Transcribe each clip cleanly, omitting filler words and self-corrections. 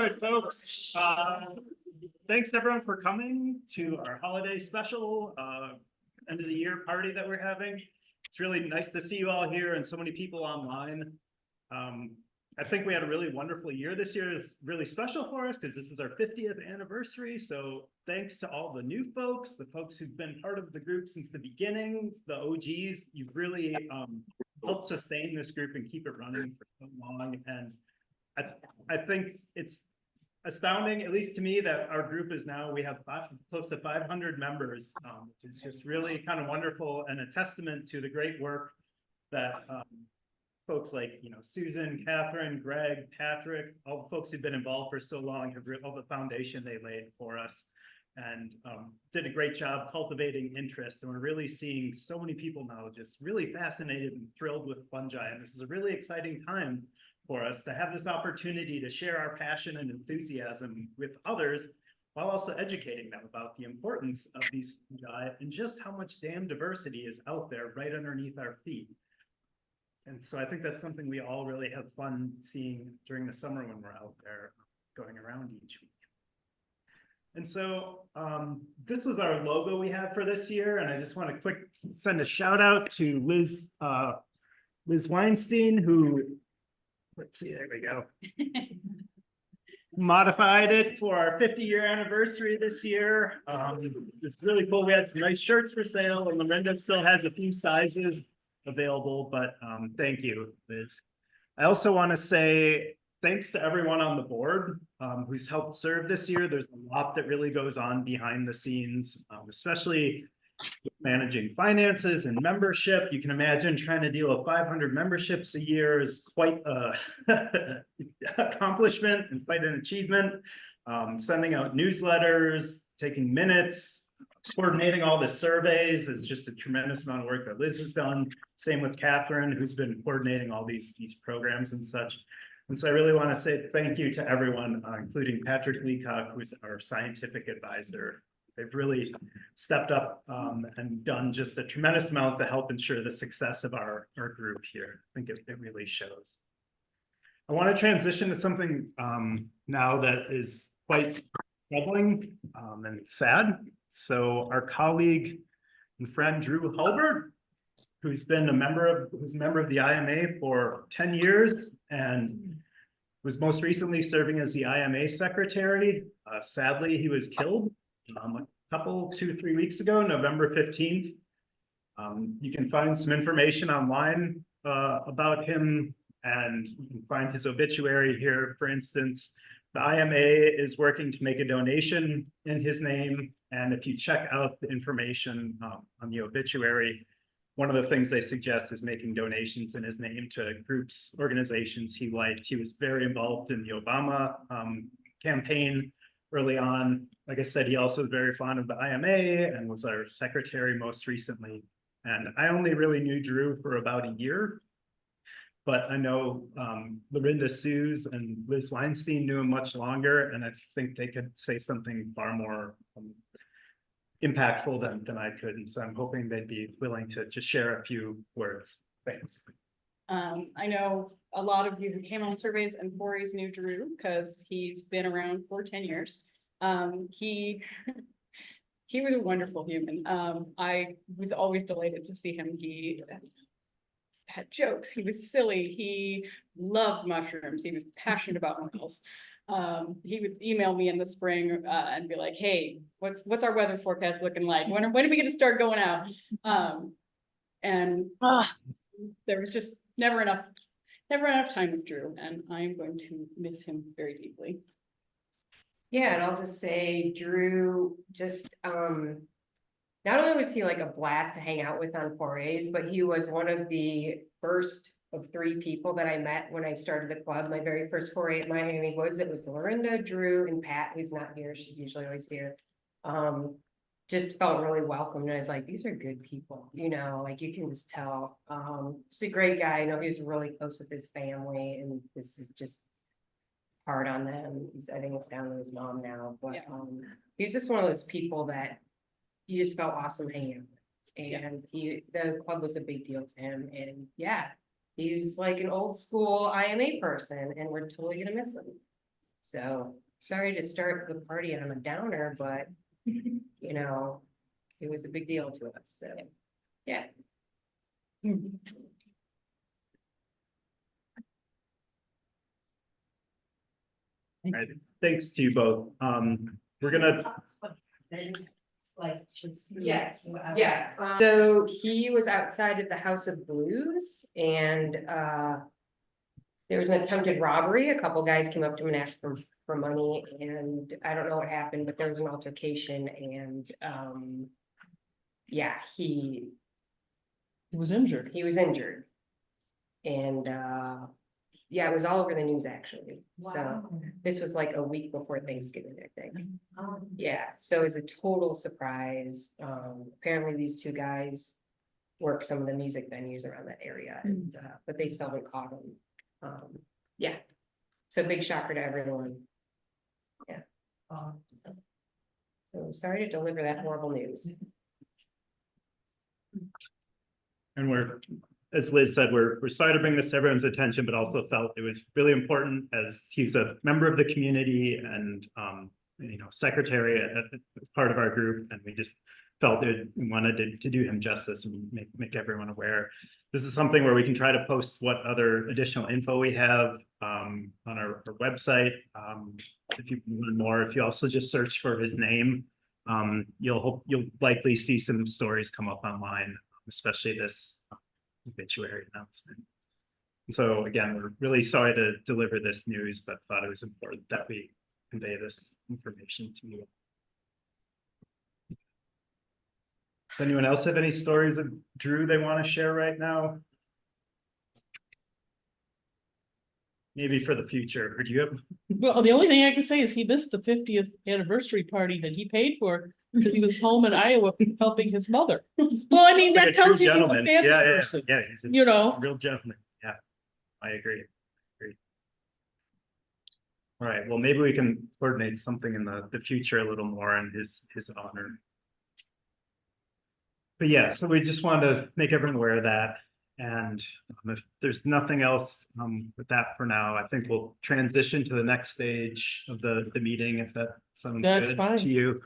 right, folks. Thanks everyone for coming to our holiday special end of the year party that we're having. It's really nice to see you all here and so many people online. I think we had a really wonderful year this year. It's really special for us because this is our 50th anniversary. So thanks to all the new folks, the folks who've been part of the group since the beginning, the OGs. You've really helped sustain this group and keep it running for so long. And I think it's astounding, at least to me, that our group is now, we have close to 500 members, which is just really kind of wonderful and a testament to the great work that folks like, Susan, Catherine, Greg, Patrick, all the folks who've been involved for so long have all the foundation they laid for us and did a great job cultivating interest. And we're really seeing so many people now just really fascinated and thrilled with fungi. And this is a really exciting time for us to have this opportunity to share our passion and enthusiasm with others while also educating them about the importance of these fungi and just how much damn diversity is out there right underneath our feet. And so I think that's something we all really have fun seeing during the summer when we're out there going around each week. And so this was our logo we had for this year. And I just want to send a shout out to Liz Weinstein, who, let's see, there we go. Modified it for our 50-year anniversary this year. It's really cool. We had some nice shirts for sale and Lorinda still has a few sizes available, but thank you, Liz. I also want to say thanks to everyone on the board who's helped serve this year. There's a lot that really goes on behind the scenes, especially managing finances and membership. You can imagine trying to deal with 500 memberships a year is quite an accomplishment and quite an achievement. Sending out newsletters, taking minutes, coordinating all the surveys is just a tremendous amount of work that Liz has done. Same with Catherine, who's been coordinating all these programs and such. And so I really want to say thank you to everyone, including Patrick Leacock, who's our scientific advisor. They've really stepped up and done just a tremendous amount to help ensure the success of our group here. I think it really shows. I want to transition to something now that is quite troubling and sad. So our colleague and friend Drew Hulburt, who's been a member of the IMA for 10 years and was most recently serving as the IMA secretary. Sadly, he was killed a couple, 2-3 weeks ago, November 15th. You can find some information online about him, and you can find his obituary here. For instance, the IMA is working to make a donation in his name. And if you check out the information on the obituary, one of the things they suggest is making donations in his name to groups, organizations he liked. He was very involved in the Obama campaign early on. Like I said, he also was very fond of the IMA and was our secretary most recently. And I only really knew Drew for about a year, but I know Lorinda Suze and Liz Weinstein knew him much longer, and I think they could say something far more impactful than I could. And so I'm hoping they'd be willing to just share a few words. Thanks. I know a lot of you who came on surveys and Corey's knew Drew because he's been around for 10 years. He was a wonderful human. I was always delighted to see him. He had jokes. He was silly. He loved mushrooms. He was passionate about morels. He would email me in the spring and be like, "Hey, what's our weather forecast looking like? When are we going to start going out?" There was just never enough time with Drew, and I am going to miss him very deeply. Yeah, and I'll just say Drew just not only was he like a blast to hang out with on 4As, but he was one of the first of 3 people that I met when I started the club. My very first 4A at Miami Woods, it was Lorinda, Drew, and Pat, who's not here. She's usually always here. Just felt really welcome. And I was like, these are good people, like you can just tell. He's a great guy. I know he was really close with his family, and this is just hard on them. I think it's down to his mom now, but he was just one of those people that you just felt awesome hanging out with. And the club was a big deal to him. And yeah, he was like an old school IMA person, and we're totally gonna miss him. So sorry to start the party on a downer, but you know, it was a big deal to us, so, yeah. Right. Thanks to you both. We're gonna, Yes, yeah. So he was outside of the House of Blues and there was an attempted robbery. A couple guys came up to him and asked for money, and I don't know what happened, but there was an altercation and yeah, he was injured. was injured. And yeah, it was all over the news actually. So this was like a week before Thanksgiving, I think. Yeah, so it was a total surprise. Apparently these two guys work some of the music venues around that area, and but they still haven't caught them. Yeah, so big shocker to everyone. Yeah. So sorry to deliver that horrible news. and we're, as Liz said, we're sorry to bring this to everyone's attention, but also felt it was really important as he's a member of the community and, you know, secretary as part of our group. And we just felt that we wanted to do him justice and make everyone aware. This is something where we can try to post what other additional info we have on our website. If you want more, if you also just search for his name, you'll likely see some stories come up online, especially this obituary announcement. So again, we're really sorry to deliver this news, but thought it was important that we convey this information to you. Does anyone else have any stories of Drew they want to share right now? Maybe for the future, or do you have? Well, the only thing I can say is he missed the 50th anniversary party that he paid for because he was home in Iowa helping his mother. Well, I mean, Like that a true tells you he's a gentleman. family Yeah, person, he's a you know? real gentleman. Yeah, I agree. All right, well, maybe we can coordinate something in the future a little more in his honor. But yeah, so we just wanted to make everyone aware of that. And if there's nothing else with that for now, I think we'll transition to the next stage of the meeting, if that sounds That's good fine. to you.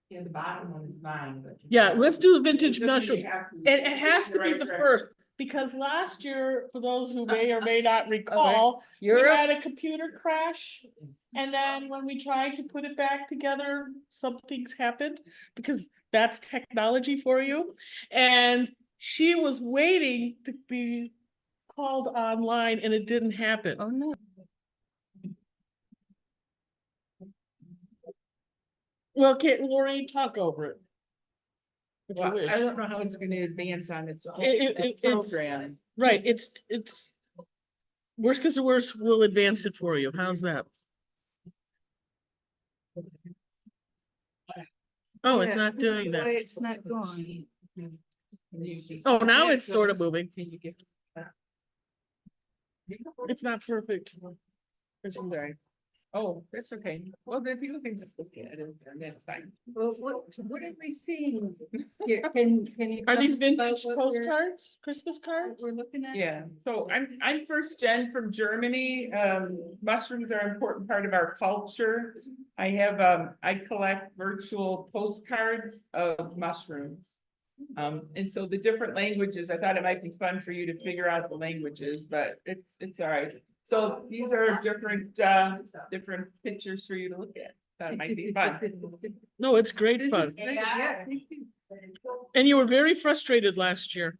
Yeah, the bottom one is mine, but. Yeah, let's do the vintage It doesn't mushroom. have to- It has to be Right the track. first, because last year, for those who may or may not recall, we had a computer crash. And then when we tried to put it back together, some things happened, because that's technology for you. And she was waiting to be called online and it didn't happen. Oh, no. Well, can't Laurie talk over it? If you Well, wish. I don't know how it's gonna advance on its It's- program. Right, it's. Worst cause the worst, we'll advance it for you. How's that? Oh, it's not doing that. It's not going. Oh, now it's sort of moving. Can you get? It's not perfect. It's sorry. Oh, that's okay. Well, then people can just look at it and that's fine. Well, what are we seeing? Here, can you? Are these tell us about vintage what we're- postcards, Christmas what cards? We're looking at? Yeah, so I'm first gen from Germany. Mushrooms are an important part of our culture. I have, I collect virtual postcards of mushrooms. And so the different languages, I thought it might be fun for you to figure out the languages, but it's all right. So these are different pictures for you to look at. That might be fun. No, it's great This is fun. great, yeah, thank you. And you were very frustrated last year.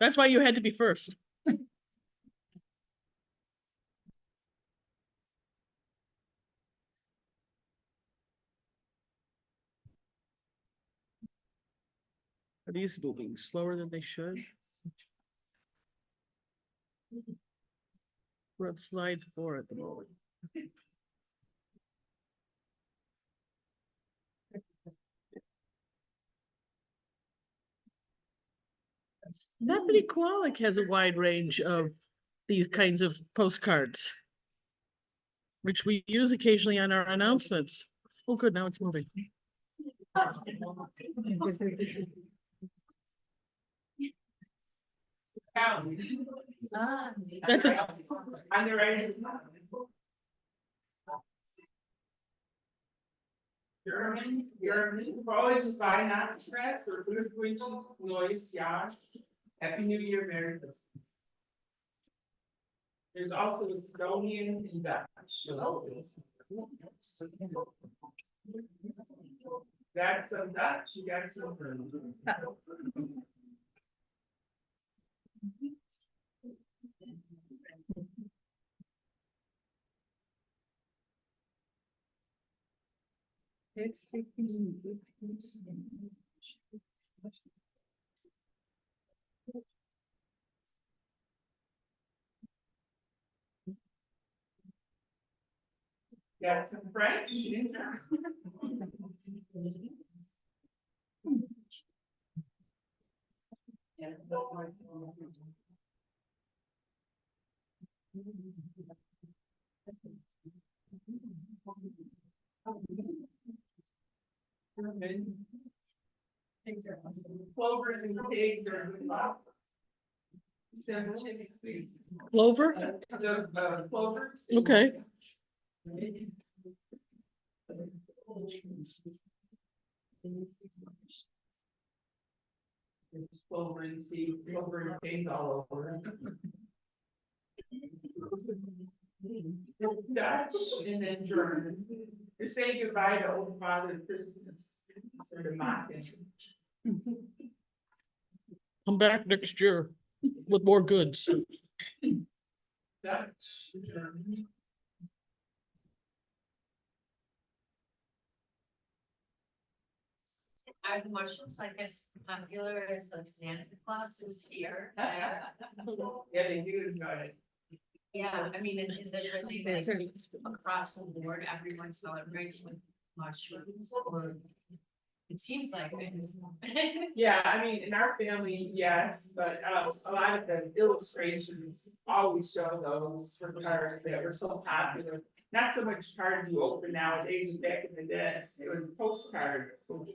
That's why you had to be first. Are these moving slower than they should? We're on slide 4 at the moment. Bethany Kowalik has a wide range of these kinds of postcards, which we use occasionally on our announcements. Oh, good, now it's moving. That's a, On the right. German, frohes Weihnachtsfest or Glückwünschendes Neues Jahr. Happy New Year, Merry Christmas. There's also Estonian and Dutch. Got some Dutch, you got some. Got some French. Clovers and pigs are good luck. Clover? The clovers. Okay. There's clover and seed, clover and pigs all over. Dutch and then German. You're saying goodbye to old Father Christmas. Sort of mocking. Come back next year with more goods. Dutch, German. Are the mushrooms like as popular as like Santa Claus is here? Yeah, they do enjoy it. Yeah, I mean, is it really like across the board, everyone celebrates with mushrooms or? It seems like it. Yeah, I mean, in our family, yes, but a lot of the illustrations always show those for cards that were so popular. Not so much cards you open nowadays, back in the day, it was postcards, so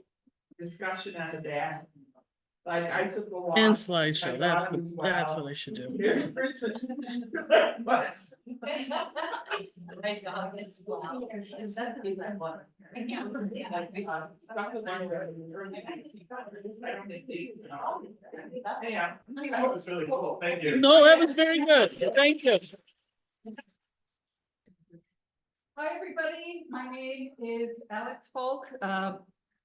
discussion on the back. Like I took a walk. And slideshow, my that's daughter was that's wild. what I should do. Merry Christmas. But My dog is well. It's definitely like water. Yeah. stuff with my I don't think they, yeah. That was really cool. Thank you. No, that was very good. Thank you. Hi, everybody. My name is Alex Falck,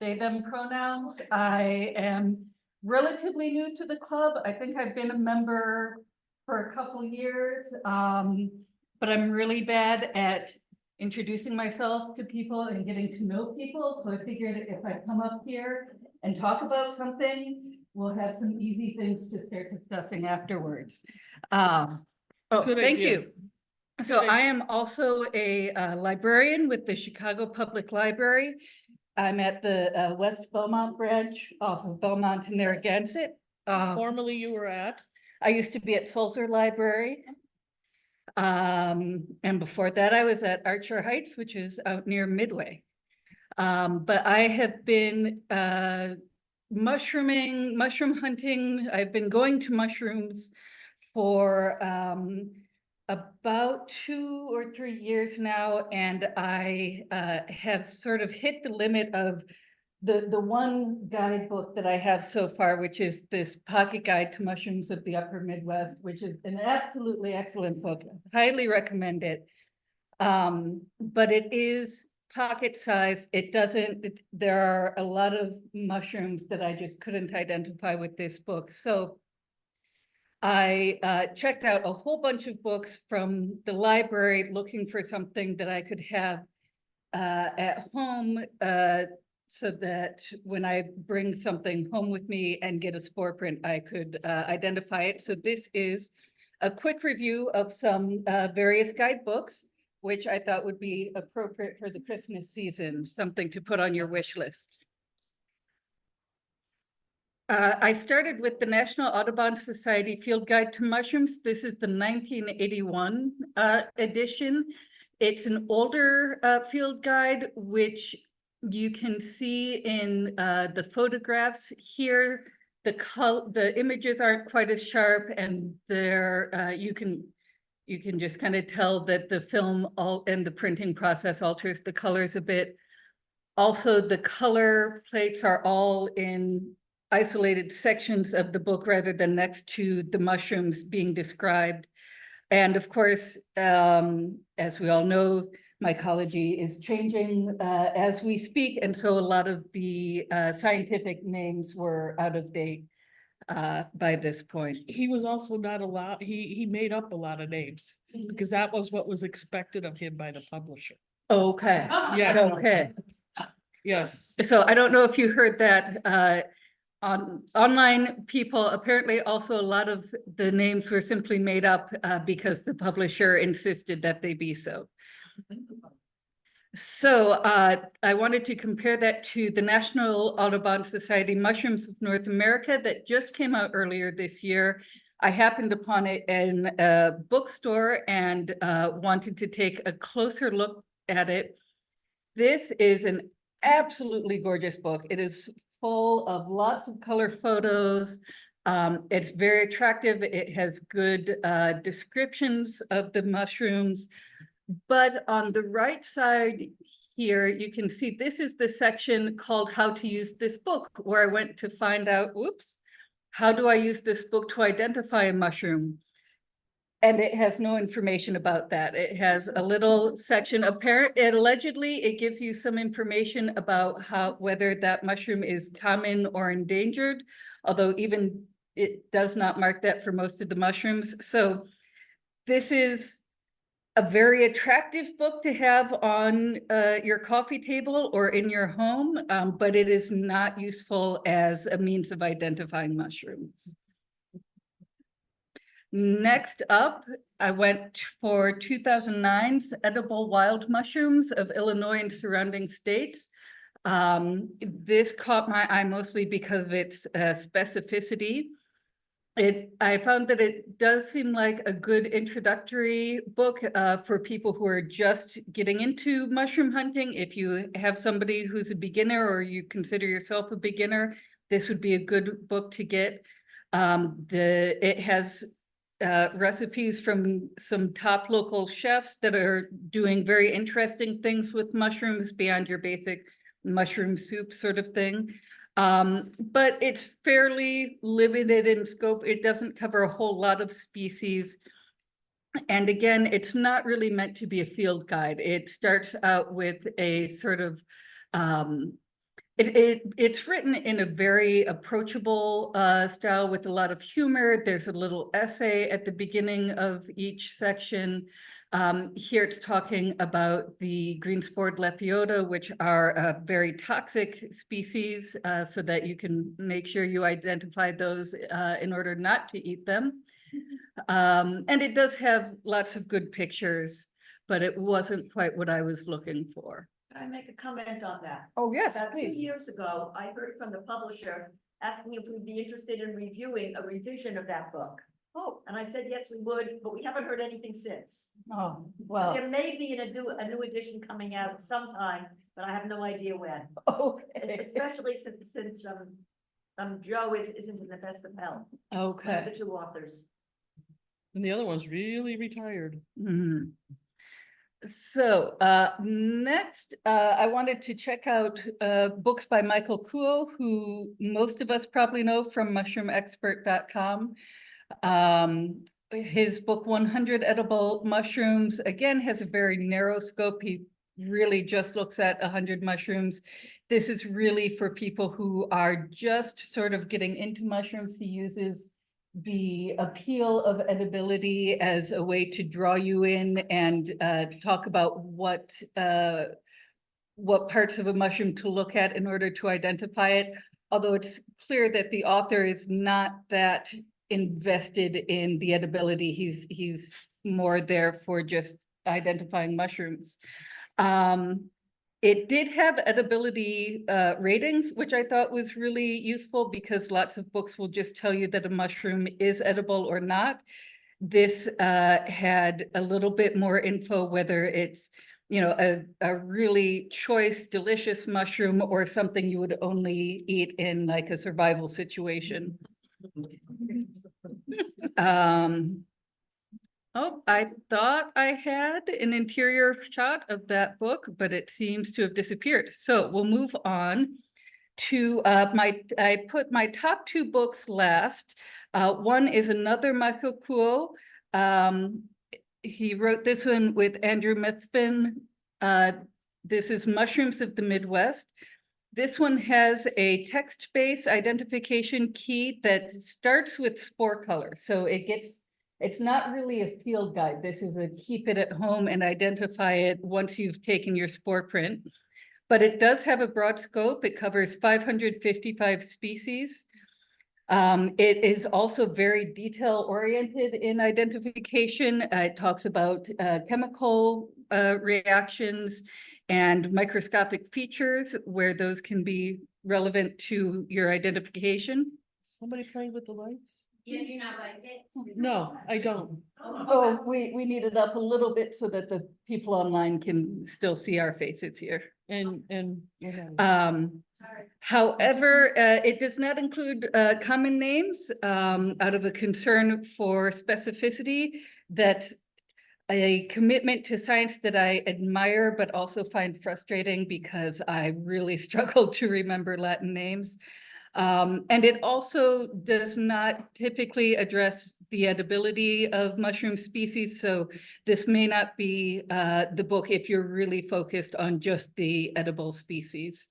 they, them pronouns. I am relatively new to the club. I think I've been a member for a couple years, but I'm really bad at introducing myself to people and getting to know people. So I figured if I come up here and talk about something, we'll have some easy things to start discussing afterwards. Oh, Good thank idea. you. So I am also a librarian with the Chicago Public Library. I'm at the West Belmont branch off of Belmont and Narragansett. Formerly you were at? I used to be at Sulzer Library. And before that, I was at Archer Heights, which is out near Midway. But I have been mushroom hunting. I've been going to mushrooms for about 2 or 3 years now, and I have sort of hit the limit of the one guidebook that I have so far, which is this Pocket Guide to Mushrooms of the Upper Midwest, which is an absolutely excellent book. Highly recommend it. But it is pocket size. It doesn't, there are a lot of mushrooms that I just couldn't identify with this book. So I checked out a whole bunch of books from the library looking for something that I could have at home so that when I bring something home with me and get a spore print, I could identify it. So this is a quick review of some various guidebooks, which I thought would be appropriate for the Christmas season, something to put on your wish list. I started with the National Audubon Society Field Guide to Mushrooms. This is the 1981 edition. It's an older field guide, which you can see in the photographs here. The images aren't quite as sharp, and they're you can just kind of tell that the film and the printing process alters the colors a bit. Also, the color plates are all in isolated sections of the book rather than next to the mushrooms being described. And of course, as we all know, mycology is changing as we speak, and so a lot of the scientific names were out of date by this point. He was also not allowed, he made up a lot of names, because that was what was expected of him by the publisher. Okay, Yes, okay. yes. So I don't know if you heard that on online people, apparently also a lot of the names were simply made up because the publisher insisted that they be so. So I wanted to compare that to the National Audubon Society Mushrooms of North America that just came out earlier this year. I happened upon it in a bookstore and wanted to take a closer look at it. This is an absolutely gorgeous book. It is full of lots of color photos. It's very attractive. It has good descriptions of the mushrooms. But on the right side here, you can see this is the section called How to Use This Book, where I went to find out, whoops, how do I use this book to identify a mushroom? And it has no information about that. It has a little section, allegedly, it gives you some information about whether that mushroom is common or endangered, although even it does not mark that for most of the mushrooms. So this is a very attractive book to have on your coffee table or in your home, but it is not useful as a means of identifying mushrooms. Next up, I went for 2009's Edible Wild Mushrooms of Illinois and surrounding states. This caught my eye mostly because of its specificity. I found that it does seem like a good introductory book for people who are just getting into mushroom hunting. If you have somebody who's a beginner or you consider yourself a beginner, this would be a good book to get. It has recipes from some top local chefs that are doing very interesting things with mushrooms beyond your basic mushroom soup sort of thing. But it's fairly limited in scope. It doesn't cover a whole lot of species. And again, it's not really meant to be a field guide. It starts out with a sort of, it's written in a very approachable style with a lot of humor. There's a little essay at the beginning of each section. Here it's talking about the green spored lepiota, which are a very toxic species, so that you can make sure you identify those in order not to eat them. And it does have lots of good pictures, but it wasn't quite what I was looking for. Can I make a comment on that? Oh, yes, About 2 please. years ago, I heard from the publisher asking if we'd be interested in reviewing a revision of that book. Oh, And I said, yes, we would, but we haven't heard anything since. oh, well, There may be a new edition coming out sometime, but I have no idea when. okay, Especially since Joe isn't in the best of health. One of okay. the two authors. And the other one's really retired. Mhm. So next, I wanted to check out books by Michael Kuo, who most of us probably know from mushroomexpert.com. His book 100 Edible Mushrooms, again, has a very narrow scope. He really just looks at 100 mushrooms. This is really for people who are just sort of getting into mushrooms. He uses the appeal of edibility as a way to draw you in and talk about what parts of a mushroom to look at in order to identify it. Although it's clear that the author is not that invested in the edibility. He's more there for just identifying mushrooms. It did have edibility ratings, which I thought was really useful because lots of books will just tell you that a mushroom is edible or not. This had a little bit more info, whether it's, you know, a really choice, delicious mushroom or something you would only eat in like a survival situation. Oh, I thought I had an interior shot of that book, but it seems to have disappeared. So we'll move on to I put my top two books last. One is another Mycological. He wrote this one with Andrew Methvin. This is Mushrooms of the Midwest. This one has a text-based identification key that starts with spore color. So it's not really a field guide. This is a keep it at home and identify it once you've taken your spore print. But it does have a broad scope. It covers 555 species. It is also very detail-oriented in identification. It talks about chemical reactions and microscopic features where those can be relevant to your identification. Somebody playing with the lights? Yeah, you're not like it. No, I don't. Oh, we need it up a little bit so that the people online can still see our faces here. And. However, it does not include common names out of a concern for specificity. That's a commitment to science that I admire, but also find frustrating because I really struggle to remember Latin names. And it also does not typically address the edibility of mushroom species. So this may not be the book if you're really focused on just the edible species.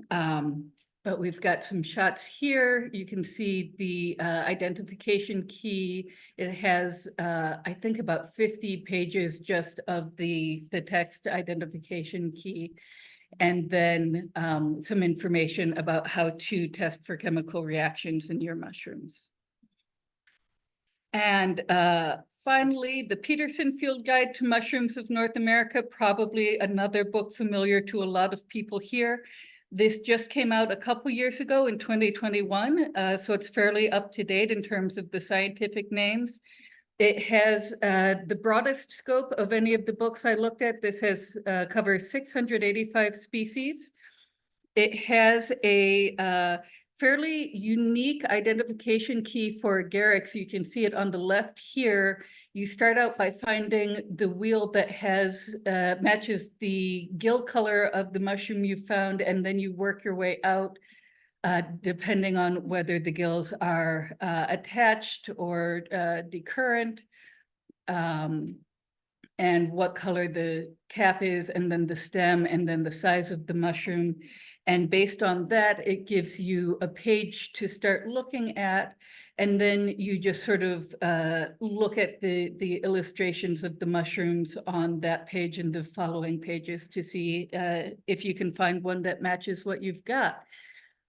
But we've got some shots here. You can see the identification key. It has, I think, about 50 pages just of the text identification key. And then some information about how to test for chemical reactions in your mushrooms. And finally, the Peterson Field Guide to Mushrooms of North America, probably another book familiar to a lot of people here. This just came out a couple years ago in 2021, so it's fairly up to date in terms of the scientific names. It has the broadest scope of any of the books I looked at. This has covers 685 species. It has a fairly unique identification key for agarics. You can see it on the left here. You start out by finding the wheel that has matches the gill color of the mushroom you found, and then you work your way out depending on whether the gills are attached or decurrent, and what color the cap is, and then the stem, and then the size of the mushroom. And based on that, it gives you a page to start looking at. And then you just sort of look at the illustrations of the mushrooms on that page and the following pages to see if you can find one that matches what you've got.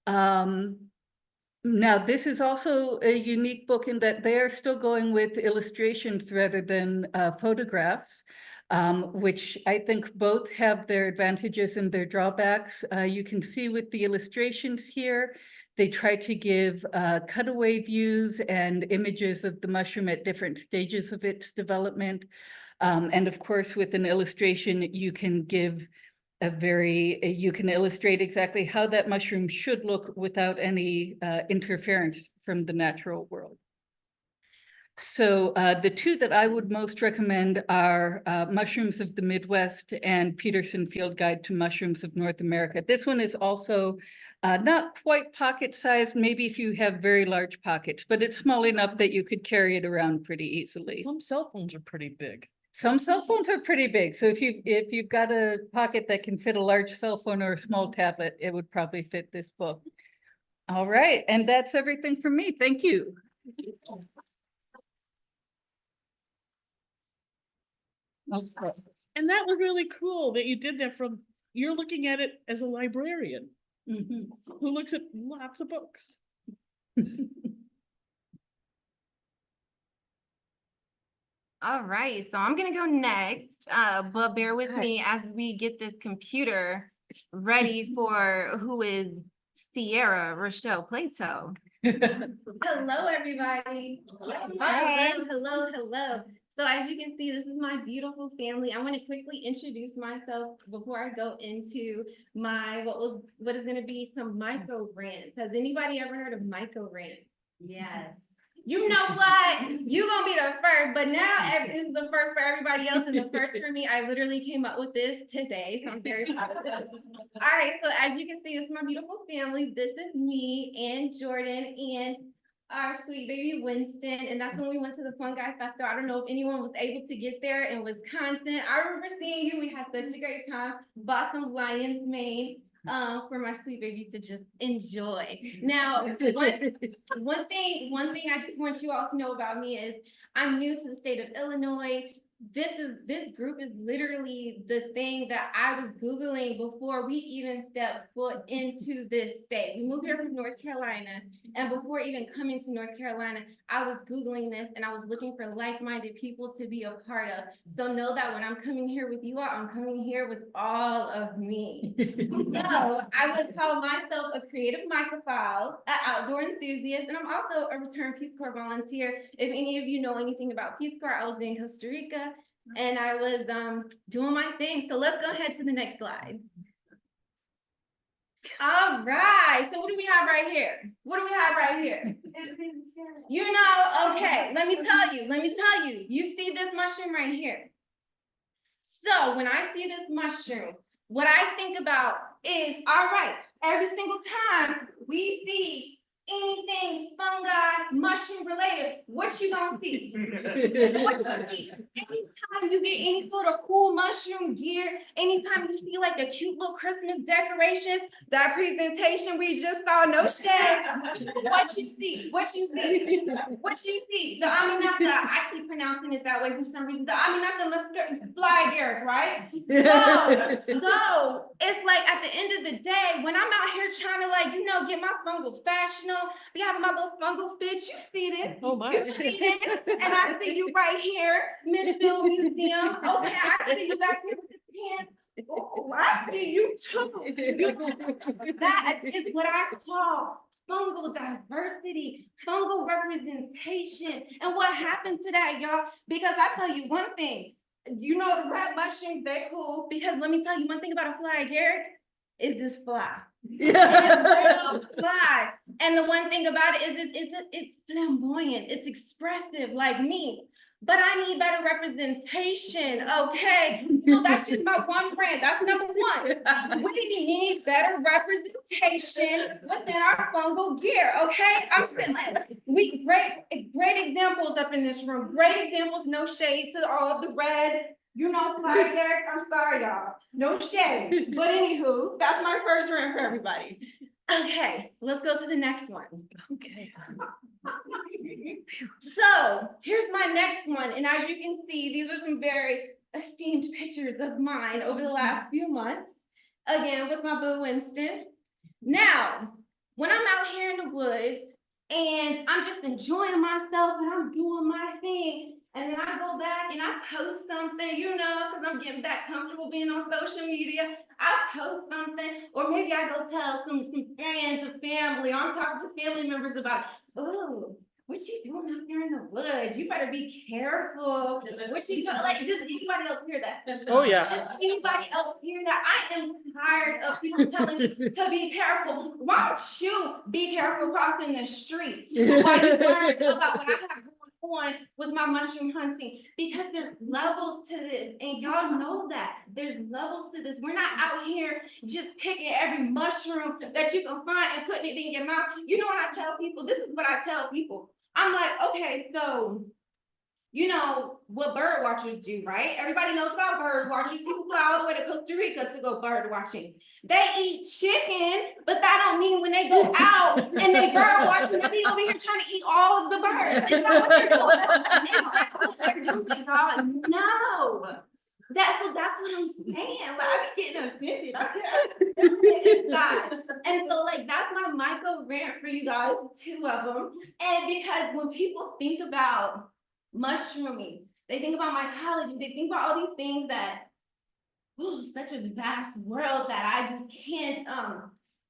Now, this is also a unique book in that they are still going with illustrations rather than photographs, which I think both have their advantages and their drawbacks. You can see with the illustrations here, they try to give cutaway views and images of the mushroom at different stages of its development. And of course, with an illustration, you can give you can illustrate exactly how that mushroom should look without any interference from the natural world. So the two that I would most recommend are Mushrooms of the Midwest and Peterson Field Guide to Mushrooms of North America. This one is also not quite pocket-sized, maybe if you have very large pockets, but it's small enough that you could carry it around pretty easily. Some cell phones are pretty big. Some cell phones are pretty big. So if you've got a pocket that can fit a large cell phone or a small tablet, it would probably fit this book. All right, and that's everything from me. Thank you. Okay. And that was really cool that you did that you're looking at it as a librarian who looks at lots of books. All right, so I'm gonna go next, but bear with me as we get this computer ready for who is Sierra Rochelle Plato. Hello, everybody. Hi. Hello. So as you can see, this is my beautiful family. I want to quickly introduce myself before I go into what is going to be some Myco rants. Has anybody ever heard of Myco rants? Yes. You know what? You gonna be the first, but now this is the first for everybody else and the first for me. I literally came up with this today, so I'm very proud of this. All right, so as you can see, it's my beautiful family. This is me and Jordan and our sweet baby Winston, and that's when we went to the Fungi Festival. I don't know if anyone was able to get there in Wisconsin. I remember seeing you. We had such a great time. Bought some lion's mane for my sweet baby to just enjoy. Now, one thing I just want you all to know about me is I'm new to the state of Illinois. This group is literally the thing that I was Googling before we even stepped foot into this state. We moved here from North Carolina, and before even coming to North Carolina, I was Googling this and I was looking for like-minded people to be a part of. So know that when I'm coming here with you all, I'm coming here with all of me. So I would call myself a creative mycophile, an outdoor enthusiast, and I'm also a returned Peace Corps volunteer. If any of you know anything about Peace Corps, I was in Costa Rica and I was doing my thing. So let's go ahead to the next slide. All right, so what do we have right here? What do we have right here? You know, okay, let me tell you, you see this mushroom right here. So when I see this mushroom, what I think about is, all right, every single time we see anything fungi, mushroom related, what you gonna see? What you see? Anytime you get any sort of cool mushroom gear, anytime you see like a cute little Christmas decoration, that presentation we just saw, no shade. What you see? What you see? What you see? The Aminata, I keep pronouncing it that way for some reason. The Aminata fly Garrick, right? So it's like at the end of the day, when I'm out here trying to like, you know, get my fungal fashionable, we have my little fungal fits. You see this? Oh my. You see this? And I see you right here, Midfield Museum. Okay, I see you back here with the pants. Oh, I see you too. That is what I call fungal diversity, fungal representation. And what happened to that, y'all? Because I tell you one thing, you know the red mushrooms, they're cool. Because let me tell you one thing about a fly, Garrett, is this fly. Fly. And the one thing about it is it's flamboyant, it's expressive like me. But I need better representation, okay? So that's just my one brand. That's number one. We need better representation within our fungal gear, okay? I'm saying like, we great examples up in this room. Great examples, no shade to all the red, you know, fly Derek. I'm sorry, y'all. No shade. But anywho, that's my first rant for everybody. Okay, let's go to the next one. Okay. So here's my next one. And as you can see, these are some very esteemed pictures of mine over the last few months. Again, with my boo Winston. Now, when I'm out here in the woods and I'm just enjoying myself and I'm doing my thing, and then I go back and I post something, you know, because I'm getting back comfortable being on social media. I post something, or maybe I go tell some friends or family, or I'm talking to family members about, oh, what you doing out there in the woods? You better be careful. What you doing? Like, does anybody else hear that? Oh, yeah. Does anybody else hear that? I am tired of people telling me to be careful. Why don't you be careful crossing the street? Why you worried about what I have on with my mushroom hunting? Because there's levels to this, and y'all know that there's levels to this. We're not out here just picking every mushroom that you can find and putting it in your mouth. You know what I tell people? This is what I tell people. I'm like, okay, so you know what bird watchers do, right? Everybody knows about bird watchers. People fly all the way to Costa Rica to go bird watching. They eat chicken, but that don't mean when they go out and they bird watching, they be over here trying to eat all of the birds. Is that what they're doing? Is that what they're doing, y'all? No. That's what I'm saying. Like, I be getting offended. And so, like, that's my Myco rant for you guys, 2 of them. And because when people think about mushrooming, they think about mycology, they think about all these things that, oh, such a vast world that I just can't,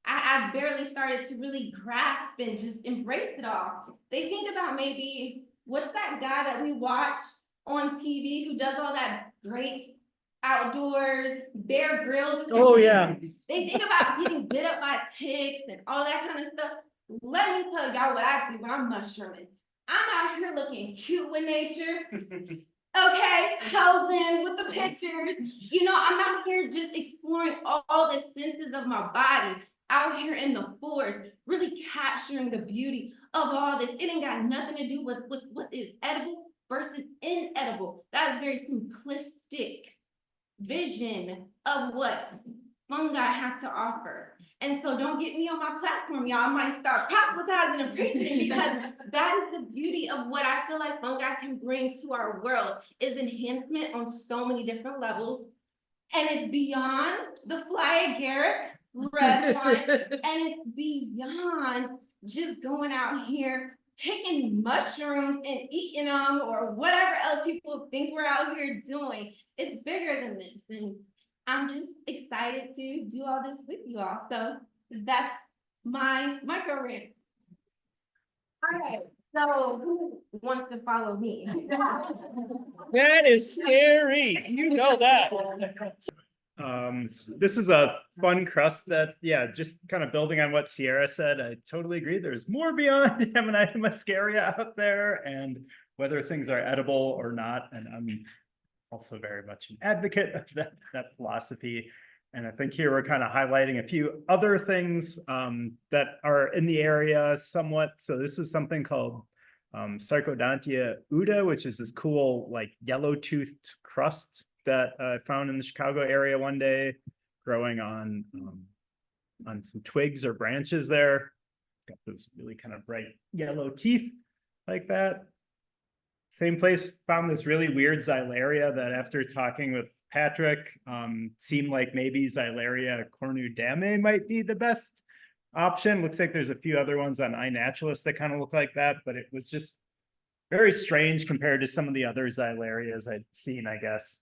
I barely started to really grasp and just embrace it all. They think about maybe, what's that guy that we watch on TV who does all that great outdoors, Bear Grylls? Oh, yeah. They think about getting bit up by ticks and all that kind of stuff. Let me tell y'all what I do when I'm mushrooming. I'm out here looking cute with nature. Okay, posing with the pictures. You know, I'm out here just exploring all the senses of my body, out here in the forest, really capturing the beauty of all this. It ain't got nothing to do with what is edible versus inedible. That's a very simplistic vision of what fungi have to offer. And so don't get me on my platform, y'all. I might start proselytizing and preaching because that is the beauty of what I feel like fungi can bring to our world is enhancement on so many different levels. And it's beyond the fly agaric red one, and it's beyond just going out here picking mushrooms and eating them or whatever else people think we're out here doing. It's bigger than this. And I'm just excited to do all this with you all. So that's my micro rant. All right, so who wants to follow me? That is scary. You know that. This is a fun crust that, yeah, just kind of building on what Sierra said. I totally agree. There's more beyond Amanita muscaria out there and whether things are edible or not. And I'm also very much an advocate of that philosophy. And I think here we're kind of highlighting a few other things that are in the area somewhat. So this is something called Sarcodontia uda, which is this cool like yellow-toothed crust that I found in the Chicago area one day, growing on some twigs or branches there. It's got those really kind of bright yellow teeth like that. Same place, found this really weird xylaria that after talking with Patrick, seemed like maybe Xylaria cornudame might be the best option. Looks like there's a few other ones on iNaturalist that kind of look like that, but it was just very strange compared to some of the other xylarias I'd seen, I guess.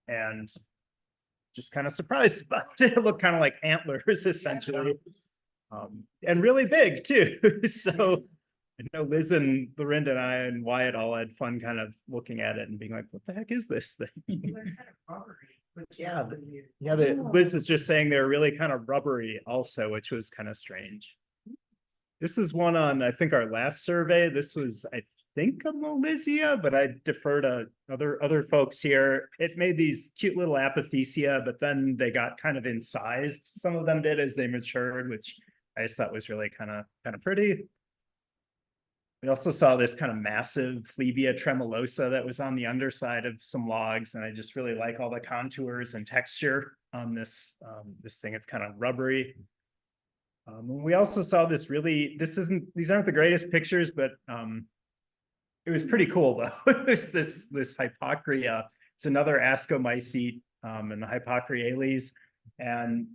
And just kind of surprised about it. It looked kind of like antlers essentially, and really big too. So I know Liz and Lorinda and I and Wyatt all had fun kind of looking at it and being like, what the heck is this thing? Yeah, Liz is just saying they're really kind of rubbery also, which was kind of strange. This is one on, I think, our last survey. This was, I think, a Molizia, but I defer to other folks here. It made these cute little apothecia, but then they got kind of incised. Some of them did as they matured, which I just thought was really kind of pretty. We also saw this kind of massive Phlebia tremulosa that was on the underside of some logs, and I just really like all the contours and texture on this this thing. It's kind of rubbery. We also saw this really, these aren't the greatest pictures, but it was pretty cool though. It was this Hypocrea. It's another ascomycete in the Hypocriales, and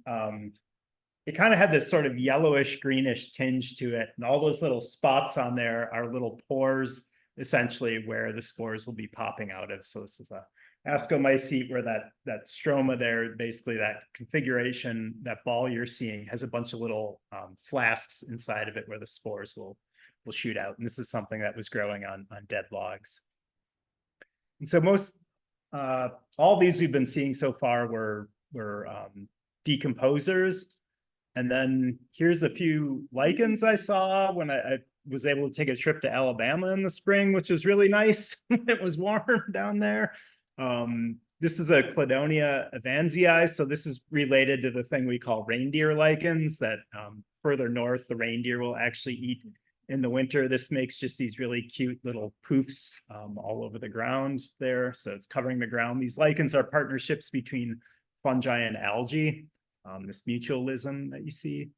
it kind of had this sort of yellowish greenish tinge to it, and all those little spots on there are little pores essentially where the spores will be popping out of. So this is a ascomycete where that stroma there, basically that configuration, that ball you're seeing has a bunch of little flasks inside of it where the spores will shoot out. And this is something that was growing on dead logs. And so most all these we've been seeing so far were decomposers. And then here's a few lichens I saw when I was able to take a trip to Alabama in the spring, which was really nice. It was warm down there. This is a Cladonia evansii. So this is related to the thing we call reindeer lichens that further north, the reindeer will actually eat in the winter. This makes just these really cute little poofs all over the ground there. So it's covering the ground. These lichens are partnerships between fungi and algae. This mutualism that you see.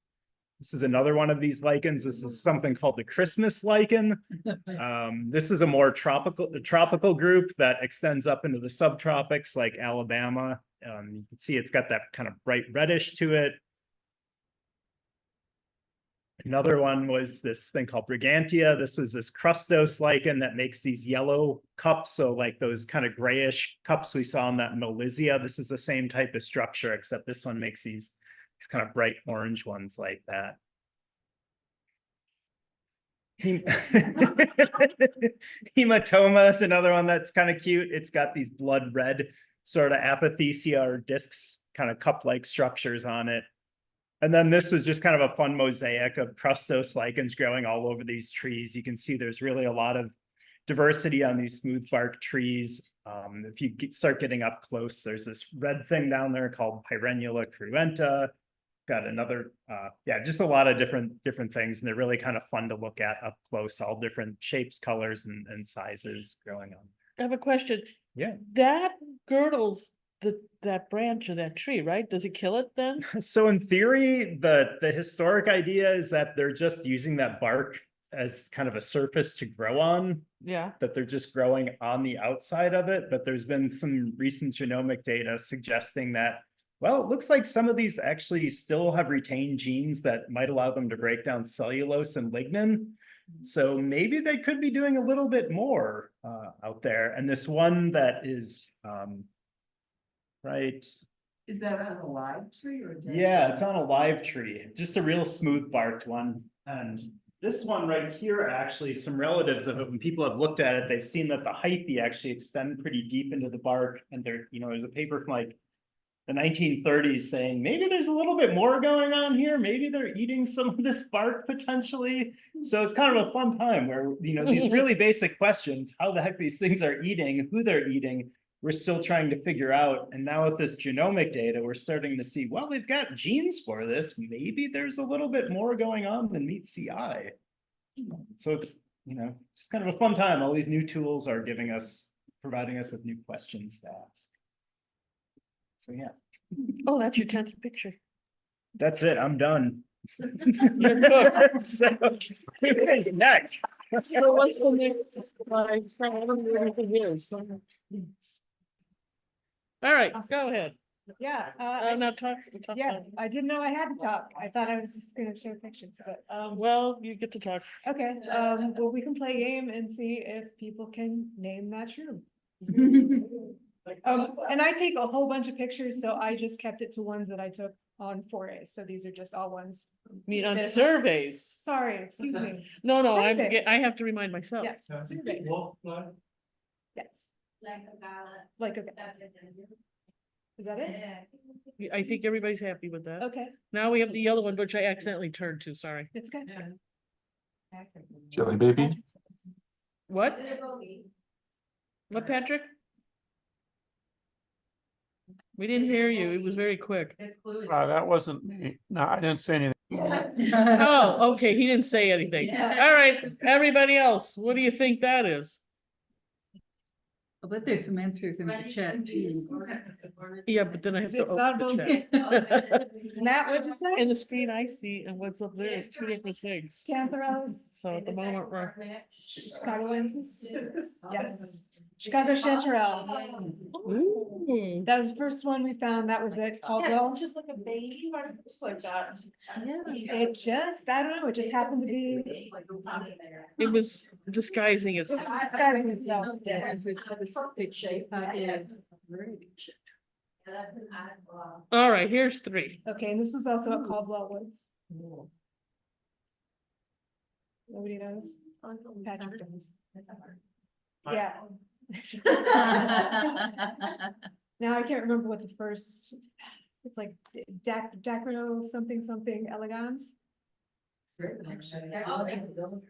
This is another one of these lichens. This is something called the Christmas lichen. This is a more tropical group that extends up into the subtropics like Alabama. You can see it's got that kind of bright reddish to it. Another one was this thing called Brigantia. This was this crustose lichen that makes these yellow cups. So like those kind of grayish cups we saw in that Molizia. This is the same type of structure, except this one makes these kind of bright orange ones like that. Hematoma is another one that's kind of cute. It's got these blood red sort of apothecia or discs, kind of cup-like structures on it. And then this was just kind of a fun mosaic of crustose lichens growing all over these trees. You can see there's really a lot of diversity on these smooth bark trees. If you start getting up close, there's this red thing down there called Pyrenula cruenta. Got another, yeah, just a lot of different things, and they're really kind of fun to look at up close, all different shapes, colors, and sizes growing on. I have a question. Yeah. That girdles that branch of that tree, right? Does it kill it then? So in theory, the historic idea is that they're just using that bark as kind of a surface to grow on, Yeah. that they're just growing on the outside of it. But there's been some recent genomic data suggesting that, well, it looks like some of these actually still have retained genes that might allow them to break down cellulose and lignin. So maybe they could be doing a little bit more out there. And this one that is right. Is that on a live tree or? Yeah, it's on a live tree, just a real smooth barked one. And this one right here, actually, some relatives of it, when people have looked at it, they've seen that the hyphae actually extend pretty deep into the bark. And there, there's a paper from like the 1930s saying maybe there's a little bit more going on here. Maybe they're eating some of this bark potentially. So it's kind of a fun time where, these really basic questions, how the heck these things are eating, who they're eating, we're still trying to figure out. And now with this genomic data, we're starting to see, well, they've got genes for this. Maybe there's a little bit more going on than meets the eye. So it's, just kind of a fun time. All these new tools are providing us with new questions to ask. So yeah. Oh, that's your 10th picture. That's it. I'm done. You're good. So, who's next? So what's the next? I don't know what anything is. All right, go ahead. Yeah, Now talk. yeah, I didn't know I had to talk. I thought I was just gonna show pictures, but, Well, you get to talk. okay, well, we can play a game and see if people can name that shroom. And I take a whole bunch of pictures, so I just kept it to ones that I took on 4A, so these are just all ones. I mean, on that- surveys. Sorry, excuse me. No, Surveys. I have to remind myself. Yes, survey. Yes, like, okay, is that it? I think everybody's happy with that. Okay, Now we have the yellow one, which I accidentally turned to, sorry. it's good. Jelly baby. What? What, Patrick? We didn't hear you. It was very quick. That wasn't me. No, I didn't say anything. Oh, okay, he didn't say anything. All right, everybody else, what do you think that is? I bet there's some answers in the chat too. Yeah, but then I have to It's not open the chat. Matt, what'd you say? In the screen I see and what's up there is two different things. Cantharos, So at the moment we're, Chicagoensis, yes, Chicago chanterelle. ooh, That was the first one we found. That was at Caldwell. Just like a baby, like that. It just, I don't know, it just happened to be. it was disguising itself. Disguising itself. All right, here's 3. Okay, and this was also at Caldwell Woods. Nobody knows. Patrick does. Yeah. Now I can't remember what the first, it's like Dacryno something elegans.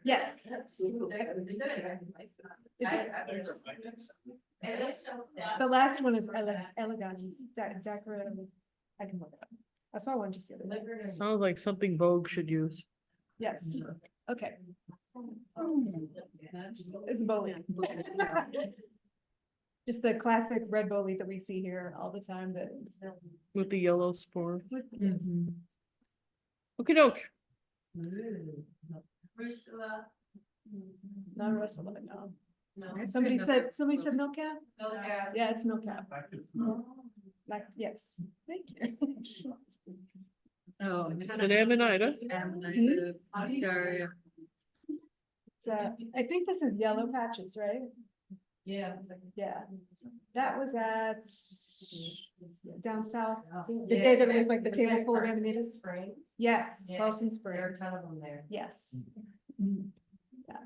Yes. The last one is elegans, Dacryno. I can look it up. I saw one just the other day. Sounds like something Vogue should use. Yes, okay. It's bowley. Just the classic red bowley that we see here all the time that. With the yellow spore. Yes. Okey doke. Not Russell, no. Somebody said milk cap? Yeah, it's milk cap. Like, yes, thank you. Oh. And Amanita. It's, I think this is yellow patches, right? Yeah. Yeah, that was at down south, the day that it was like the table full of amanitas. Yes, Carlson Springs. Yes. Yeah.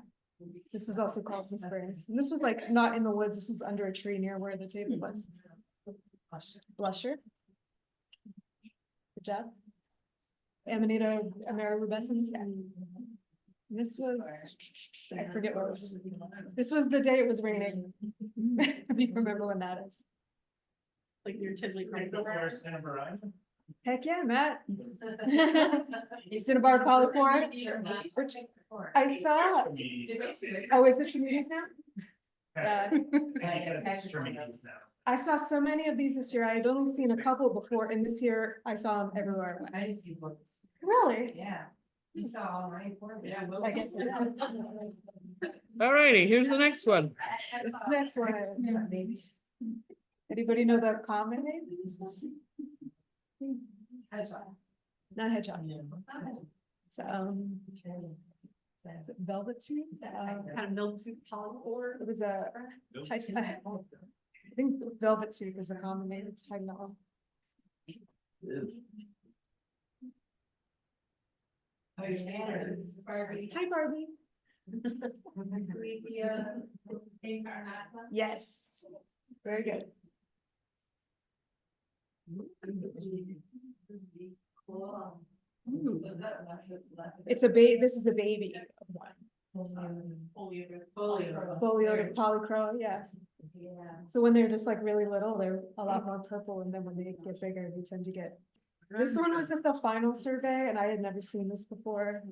This was also Carlson Springs, and this was like not in the woods, this was under a tree near where the table was. Blusher. Good job. Amanita amarubescens, and this was, I forget what it was. This was the day it was raining. If you remember when that is. Like your Tiddly. Heck yeah, Matt. Cinnabar polypore. I saw, oh, is it Trinities now? I saw so many of these this year. I had only seen a couple before, and this year I saw them everywhere. I went. Really? Yeah. You saw all right. I guess. All righty, here's the next one. This next one. Anybody know the common name? of this one? Not hedgehog. So, is it velvet tooth? Kind of mildew polypore. It was a, I think velvet tooth is a common name. It's hygnol. Hi, Barbie. Yes, very good. It's a baby. This is a baby of one. Folioted polycrow, yeah. So when they're just like really little, they're a lot more purple, and then when they get bigger, they tend to get. This one was at the final survey, and I had never seen this before.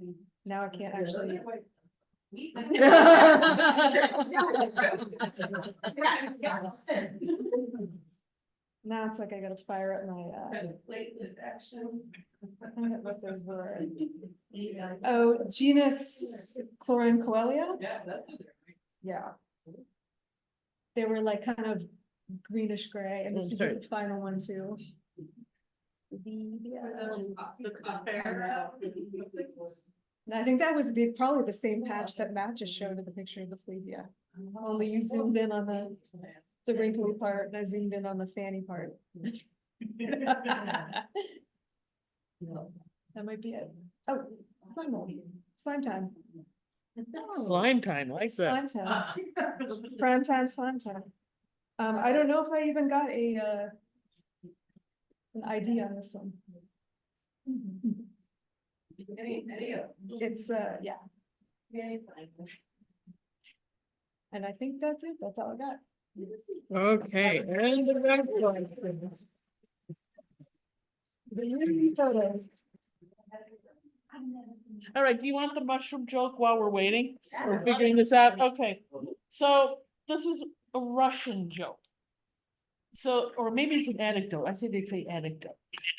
Now I can't actually. Now it's like I gotta fire up my I forget what those were. Oh, genus Chlorancoelia? Yeah. They were like kind of greenish gray, and this was the final one too. And I think that was probably the same patch that Matt just showed in the picture of the Phlebia. Only you zoomed in on the wrinkly part, and I zoomed in on the fanny part. That might be it. Oh, slime time. Slime time, like that. Slime time. Prime time, slime time. I don't know if I even got an ID on this one. It's yeah. And I think that's it. That's all I got. Okay, and the next one. Photos. All right, do you want the mushroom joke while we're waiting? We're figuring this out, okay. So this is a Russian joke. So, or maybe it's an anecdote, I think they say anecdote.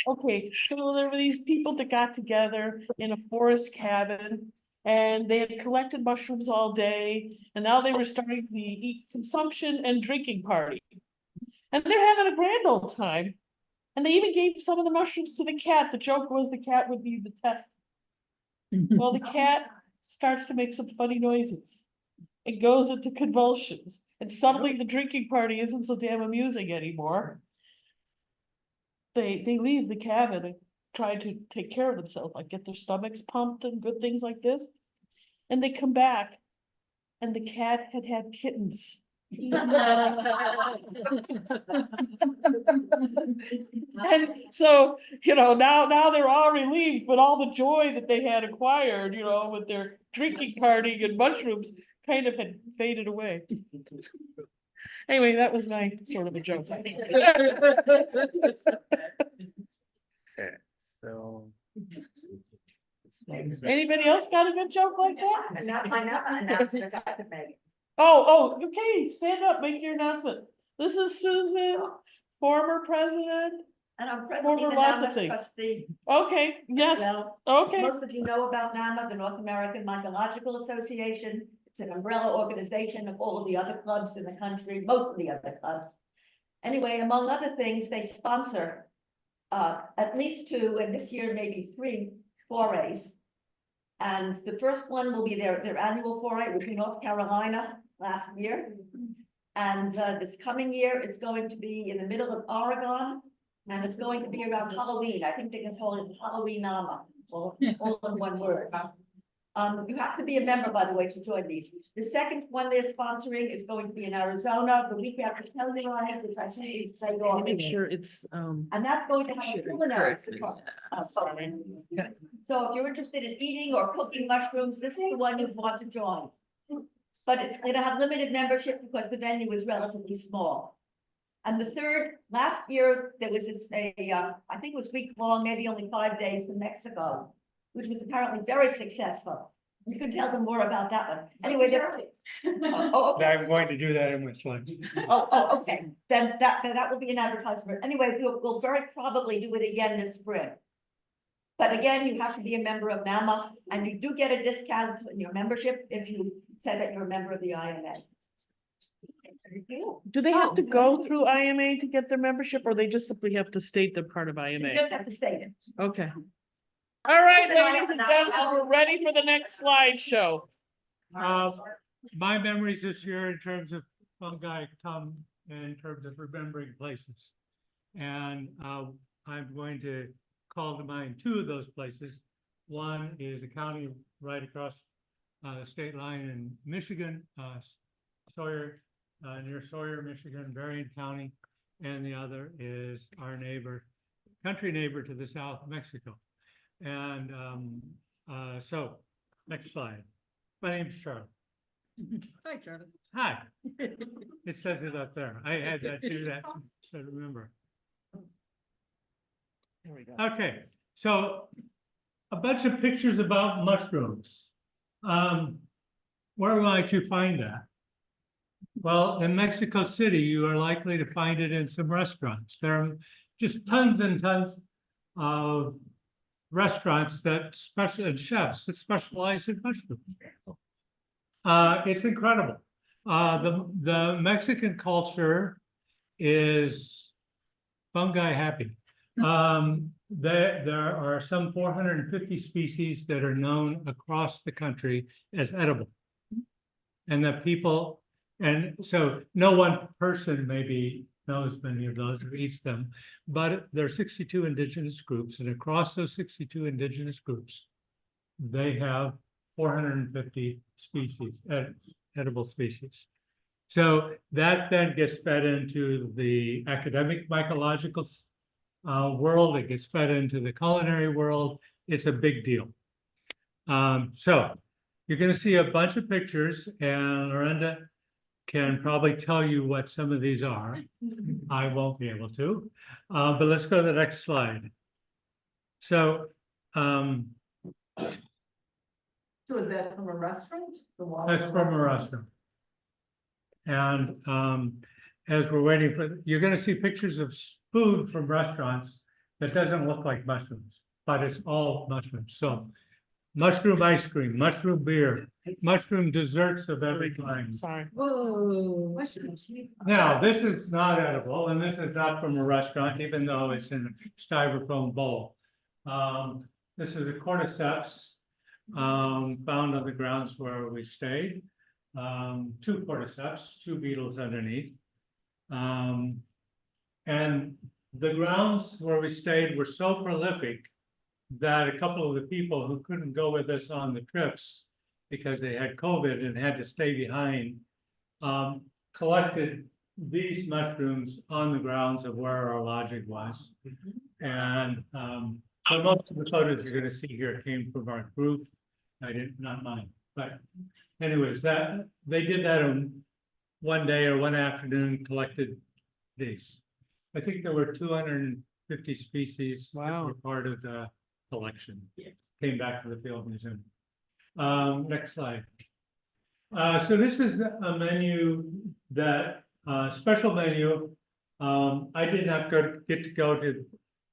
Okay, so there were these people that got together in a forest cabin, and they had collected mushrooms all day, and now they were starting the eat consumption and drinking party. And they're having a grand old time. And they even gave some of the mushrooms to the cat. The joke was the cat would be the test. Well, the cat starts to make some funny noises. It goes into convulsions. And suddenly the drinking party isn't so damn amusing anymore. They leave the cabin and try to take care of themselves, like get their stomachs pumped and good things like this. And they come back, and the cat had had kittens. And so, now they're all relieved, but all the joy that they had acquired, with their drinking party and mushrooms kind of had faded away. Anyway, that was my sort of a joke. So. Anybody else got a good joke like that? Not my announcement I could make. Oh, okay, stand up, make your announcement. This is Susan, former president. And I'm presently Former the lots of NAMA things. trustee. Okay, yes, Well, okay. most of you know about NAMA, the North American Mycological Association. It's an umbrella organization of all of the other clubs in the country, most of the other clubs. Anyway, among other things, they sponsor at least 2, and this year maybe 3 forays. And the first one will be their annual foray, which was in North Carolina last year. And this coming year, it's going to be in the middle of Oregon, and it's going to be around Halloween. I think they can call it Halloween NAMA, all in one word. You have to be a member, by the way, to join these. The second one they're sponsoring is going to be in Arizona the week after Telluride, which I think is later on. Make sure it's, And that's going to have a culinary. So if you're interested in eating or cooking mushrooms, this is the one you'd want to join. But it's going to have limited membership because the venue is relatively small. And the third, last year, there was I think it was week long, maybe only 5 days in Mexico, which was apparently very successful. You can tell them more about that one. Anyway, okay. I'm going to do that in my slides. Okay, then that will be an advertisement. Anyway, we'll very probably do it again this spring. But again, you have to be a member of NAMA, and you do get a discount in your membership if you say that you're a member of the IMA. do they have to go through IMA to get their membership, or they just simply have to state they're part of You IMA? just have to state it. Okay. All right, ladies and gentlemen, we're ready for the next slideshow. My memories this year in terms of fungi come in terms of remembering places. And I'm going to call to mind two of those places. One is a county right across the state line in Michigan, Sawyer, near Sawyer, Michigan, Berrien County. And the other is our country neighbor to the south, Mexico. And so, next slide. My name's Charlotte. Hi, Charlie. Hi. It says it up there. I had that too, that to remember. There we go. Okay, so a bunch of pictures about mushrooms. Where might you find that? Well, in Mexico City, you are likely to find it in some restaurants. There are just tons and tons of restaurants that and chefs that specialize in mushrooms. It's incredible. The Mexican culture is fungi happy. There are some 450 species that are known across the country as edible. And that people, and so no one person maybe knows many of those or eats them, but there are 62 indigenous groups, and across those 62 indigenous groups, they have 450 species, edible species. So that then gets fed into the academic mycological world, it gets fed into the culinary world. It's a big deal. So you're going to see a bunch of pictures, and Lorinda can probably tell you what some of these are. I won't be able to, but let's go to the next slide. So, So is that from a restaurant? that's from a restaurant. And as we're waiting for, you're going to see pictures of food from restaurants that doesn't look like mushrooms, but it's all mushrooms. So mushroom ice cream, mushroom beer, mushroom desserts of every kind. Sorry. Whoa, mushrooms. Now, this is not edible, and this is not from a restaurant, even though it's in a styrofoam bowl. This is a cordyceps found on the grounds where we stayed. Two cordyceps, two beetles underneath. And the grounds where we stayed were so prolific that a couple of the people who couldn't go with us on the trips because they had COVID and had to stay behind, collected these mushrooms on the grounds of where our lodging was. And so most of the photos you're going to see here came from our group. Not mine, but anyways, that they did that on one day or one afternoon, collected these. I think there were 250 species that were part of the collection. Came back to the Field Museum. Next slide. So this is a menu that special menu. I did not get to go to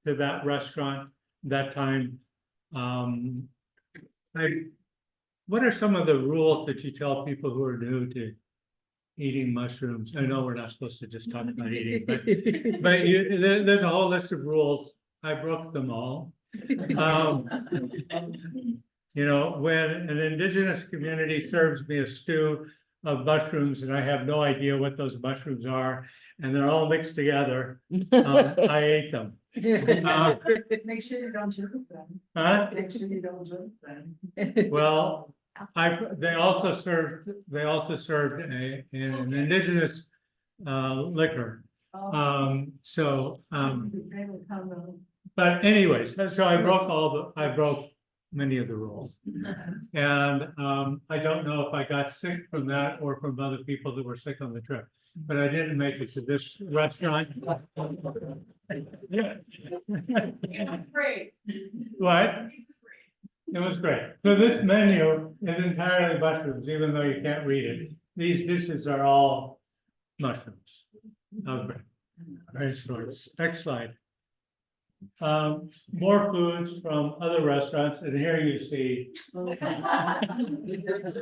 that restaurant that time. What are some of the rules that you tell people who are new to eating mushrooms? I know we're not supposed to just talk about eating, but there's a whole list of rules. I broke them all. You know, when an indigenous community serves me a stew of mushrooms and I have no idea what those mushrooms are, and they're all mixed together, I ate them. Make sure you don't jump them. Huh? Make sure you don't jump them. Well, they also served an indigenous liquor. But anyways, so I broke many of the rules. And I don't know if I got sick from that or from other people that were sick on the trip, but I didn't make it to this restaurant. Yeah. Great. What? It was great. So this menu is entirely mushrooms, even though you can't read it. These dishes are all mushrooms. Okay. Very sorts. Next slide. More foods from other restaurants, and here you see. There was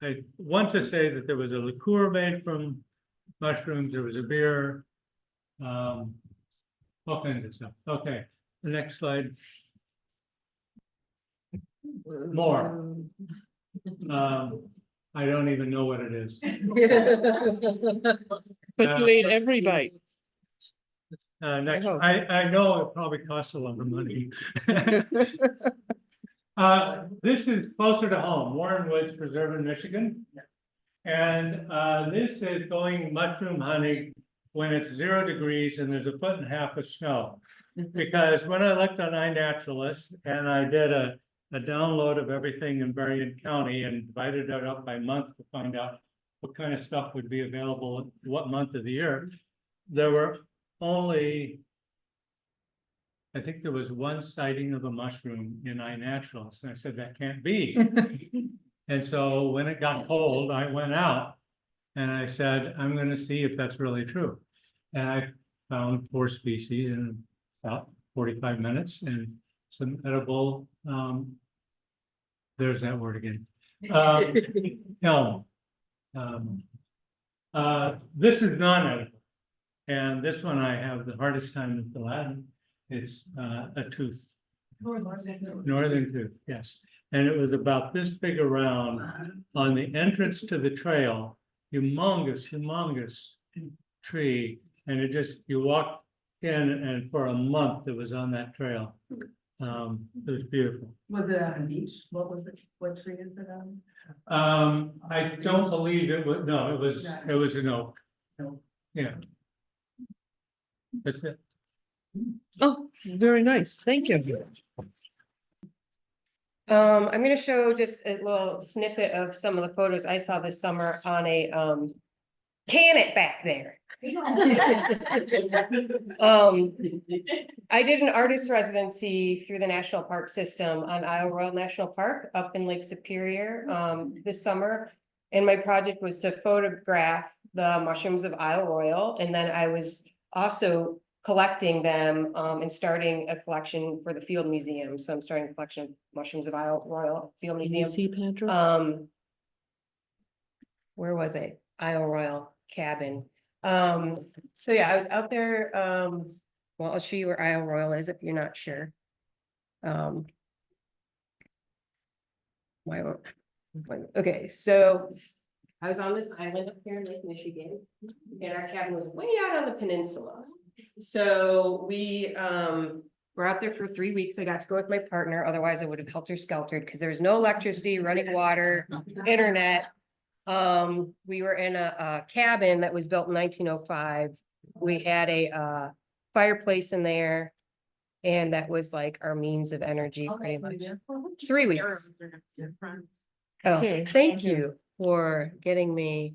I want to say that there was a liqueur made from mushrooms, there was a beer, all kinds of stuff. Okay, the next slide. More. I don't even know what it is. But you ate every bite. Next, hope. I know it probably costs a lot of money. This is closer to home, Warren Woods Preserve in Michigan. And this is going mushroom hunting when it's 0 degrees and there's 1.5 feet of snow. Because when I looked on iNaturalist and I did a download of everything in Berrien County and divided it up by month to find out what kind of stuff would be available, what month of the year, there were only, I think there was 1 sighting of a mushroom in iNaturalist, and I said, that can't be. And so when it got cold, I went out and I said, I'm going to see if that's really true. And I found 4 species in about 45 minutes and some edible, there's that word again. Elm. This is non-edible. And this one I have the hardest time with the Latin. It's a tooth. Northern tooth, yes. And it was about this big around on the entrance to the trail, humongous tree. And it just, you walk in and for a month it was on that trail. It was beautiful. Was it on a beach? What tree is it on? I don't believe it was, no, it was an oak. Yeah. That's it. Oh, very nice. Thank you. I'm gonna show just a little snippet of some of the photos I saw this summer on a, can it back there. I did an artist residency through the national park system on Isle Royale National Park up in Lake Superior, this summer. And my project was to photograph the mushrooms of Isle Royale. And then I was also collecting them, and starting a collection for the Field Museum. So I'm starting a collection of mushrooms of Isle Royale Field Museum. See, Patrick? Where was it? Isle Royale cabin. So yeah, I was out there, well, I'll show you where Isle Royale is if you're not sure. Okay, so I was on this island up here in Lake Michigan, and our cabin was way out on the peninsula. So we were out there for 3 weeks. I got to go with my partner, otherwise I would have helter-skeltered because there was no electricity, running water, internet. We were in a cabin that was built in 1905. We had a fireplace in there, and that was like our means of energy pretty much. 3 weeks. Oh, thank you for getting me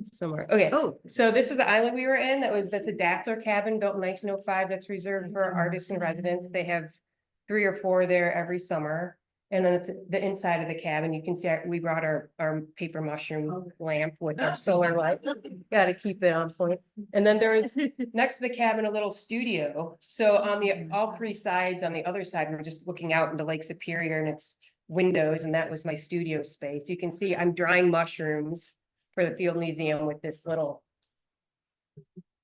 somewhere. Okay, so this is the island we were in. That's a Dassler cabin built in 1905. That's reserved for artists and residents. They have 3 or 4 there every summer. And then it's the inside of the cabin. You can see we brought our paper mushroom lamp with our solar light. Got to keep it on point. And then there is next to the cabin a little studio. So on all 3 sides, on the other side, we're just looking out into Lake Superior and it's windows, and that was my studio space. You can see I'm drying mushrooms for the Field Museum with this little.